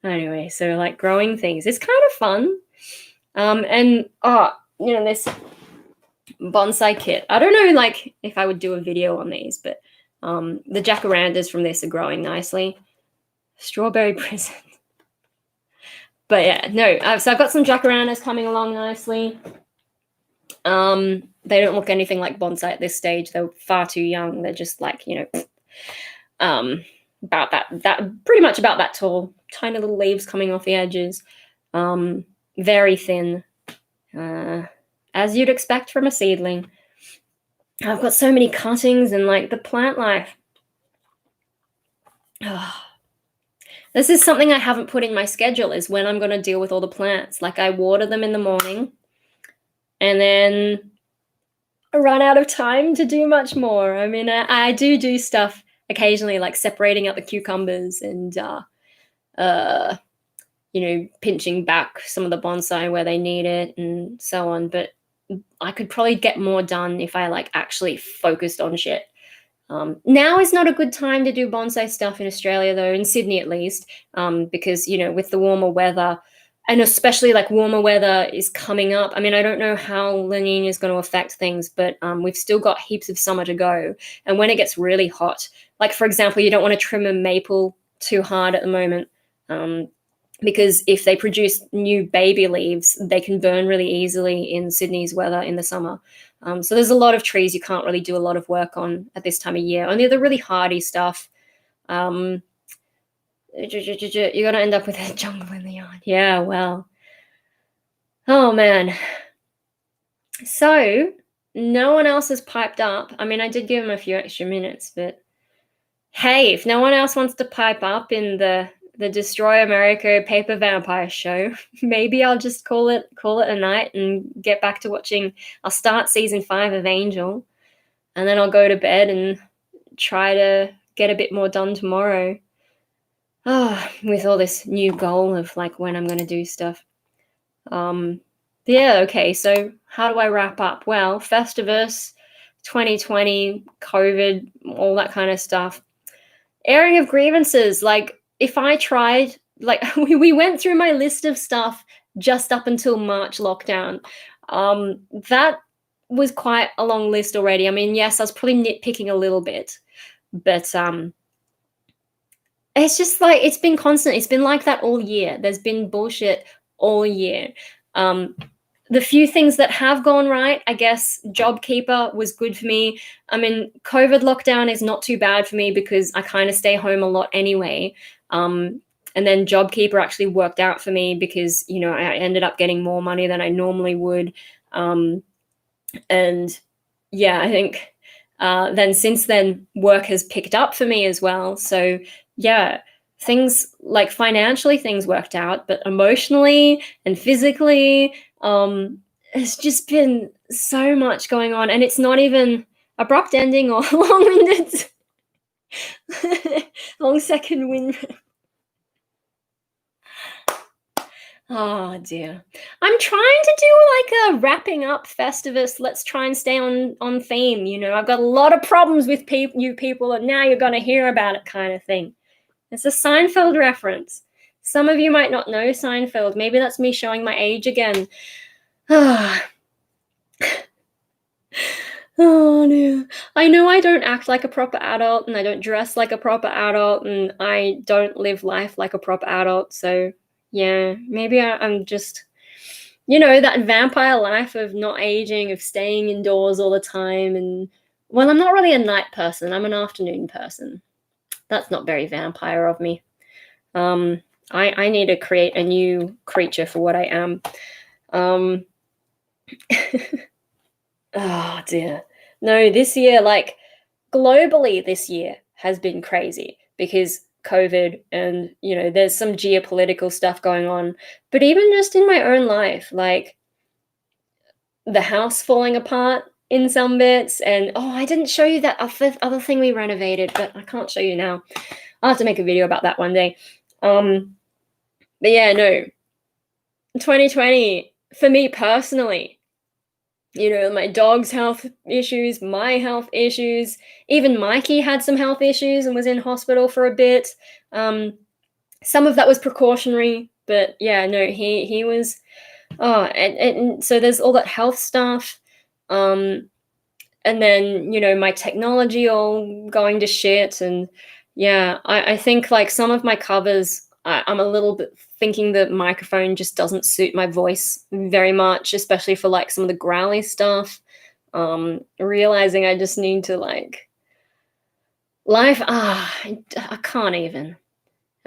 Anyway, so like growing things, it's kind of fun. And this bonsai kit. I don't know like if I would do a video on these, but the jacarandas from this are growing nicely. Strawberry prison. But yeah, no, so I've got some jacarandas coming along nicely. They don't look anything like bonsai at this stage. They're far too young. They're just like, about that pretty much about that tall. Tiny little leaves coming off the edges. Very thin. As you'd expect from a seedling. I've got so many cuttings and like the plant life. This is something I haven't put in my schedule, is when I'm going to deal with all the plants. Like I water them in the morning and then I run out of time to do much more. I mean, I do stuff occasionally, like separating out the cucumbers and pinching back some of the bonsai where they need it and so on. But I could probably get more done if I like actually focused on shit. Now is not a good time to do bonsai stuff in Australia, though, in Sydney at least, because, with the warmer weather, and especially like warmer weather is coming up. I mean, I don't know how La Nina is going to affect things, but we've still got heaps of summer to go. And when it gets really hot, like, for example, you don't want to trim a maple too hard at the moment, because if they produce new baby leaves, they can burn really easily in Sydney's weather in the summer. So there's a lot of trees you can't really do a lot of work on at this time of year. Only the really hardy stuff. You're going to end up with a jungle in the yard. Yeah, well. Oh, man. So no one else has piped up. I mean, I did give them a few extra minutes, but hey, if no one else wants to pipe up in the Destroy America Paper Vampire show, maybe I'll just call it a night and get back to watching. I'll start season 5 of Angel, and then I'll go to bed and try to get a bit more done tomorrow. With all this new goal of like when I'm going to do stuff. Yeah, okay, so how do I wrap up? Well, Festivus, 2020, COVID, all that kind of stuff. Airing of grievances, like, if I tried, like, we went through my list of stuff just up until March lockdown. That was quite a long list already. I mean, yes, I was probably nitpicking a little bit, but it's just like, it's been constant. It's been like that all year. There's been bullshit all year. The few things that have gone right, I guess JobKeeper was good for me. I mean, COVID lockdown is not too bad for me because I kind of stay home a lot anyway. And then JobKeeper actually worked out for me because, I ended up getting more money than I normally would. And yeah, I think then since then, work has picked up for me as well. So yeah, things like financially, things worked out, but emotionally and physically, it's just been so much going on, and it's not even abrupt ending or long-winded. Long second wind. Oh dear. I'm trying to do like a wrapping up Festivus. Let's try and stay on theme. I've got a lot of problems with you people, and now you're going to hear about it kind of thing. It's a Seinfeld reference. Some of you might not know Seinfeld. Maybe that's me showing my age again. Oh dear. I know I don't act like a proper adult, and I don't dress like a proper adult, and I don't live life like a proper adult. So yeah, maybe I'm just, that vampire life of not aging, of staying indoors all the time. And well, I'm not really a night person. I'm an afternoon person. That's not very vampire of me. I need to create a new creature for what I am. Oh dear. No, this year, like globally this year has been crazy because COVID and, there's some geopolitical stuff going on. But even just in my own life, like the house falling apart in some bits. And I didn't show you that other thing we renovated, but I can't show you now. I'll have to make a video about that one day. But yeah, no. 2020, for me personally, my dog's health issues, my health issues, even Mikey had some health issues and was in hospital for a bit. Some of that was precautionary, but yeah, no, he was, and so there's all that health stuff. And then, my technology all going to shit. And yeah, I think like some of my covers, I'm a little bit thinking the microphone just doesn't suit my voice very much, especially for like some of the growly stuff. Realizing I just need to like I can't even.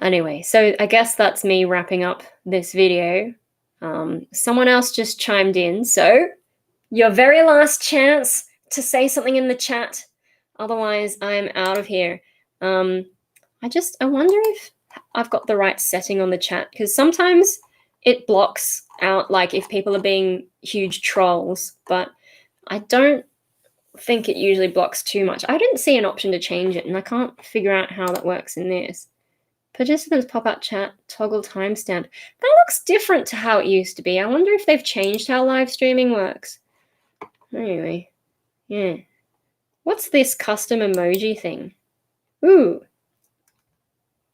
Anyway, so I guess that's me wrapping up this video. Someone else just chimed in, so your very last chance to say something in the chat. Otherwise, I'm out of here. I wonder if I've got the right setting on the chat, because sometimes it blocks out like if people are being huge trolls, but I don't think it usually blocks too much. I didn't see an option to change it, and I can't figure out how that works in this. Participants pop-up chat, toggle timestamp. That looks different to how it used to be. I wonder if they've changed how live streaming works. Anyway, yeah. What's this custom emoji thing? Ooh.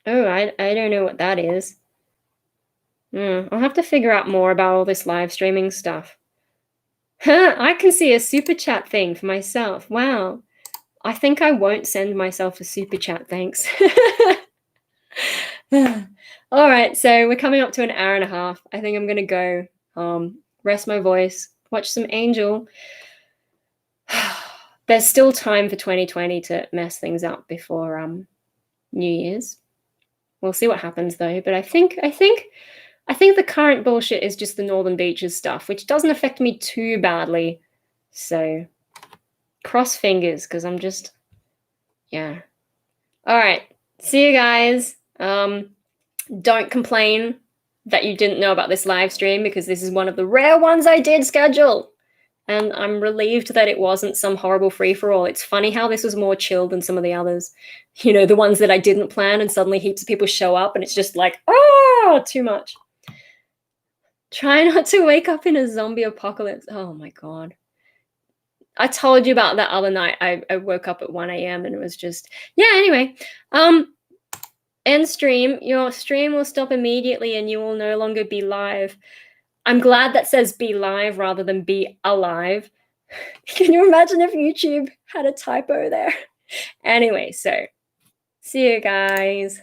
Oh, I don't know what that is. I'll have to figure out more about all this live streaming stuff. I can see a super chat thing for myself. Wow. I think I won't send myself a super chat, thanks. All right, so we're coming up to an hour and a half. I think I'm going to go rest my voice, watch some Angel. There's still time for 2020 to mess things up before New Year's. We'll see what happens though, but I think the current bullshit is just the Northern Beaches stuff, which doesn't affect me too badly. So cross fingers, because I'm just, yeah. All right, see you guys. Don't complain that you didn't know about this live stream, because this is one of the rare ones I did schedule. And I'm relieved that it wasn't some horrible free-for-all. It's funny how this was more chill than some of the others. You know, the ones that I didn't plan and suddenly heaps of people show up and it's just like, oh, too much. Try not to wake up in a zombie apocalypse. Oh my God. I told you about that other night. I woke up at 1 a.m. and it was just, yeah, anyway. End stream. Your stream will stop immediately and you will no longer be live. I'm glad that says be live rather than be alive. Can you imagine if YouTube had a typo there? Anyway, so see you guys.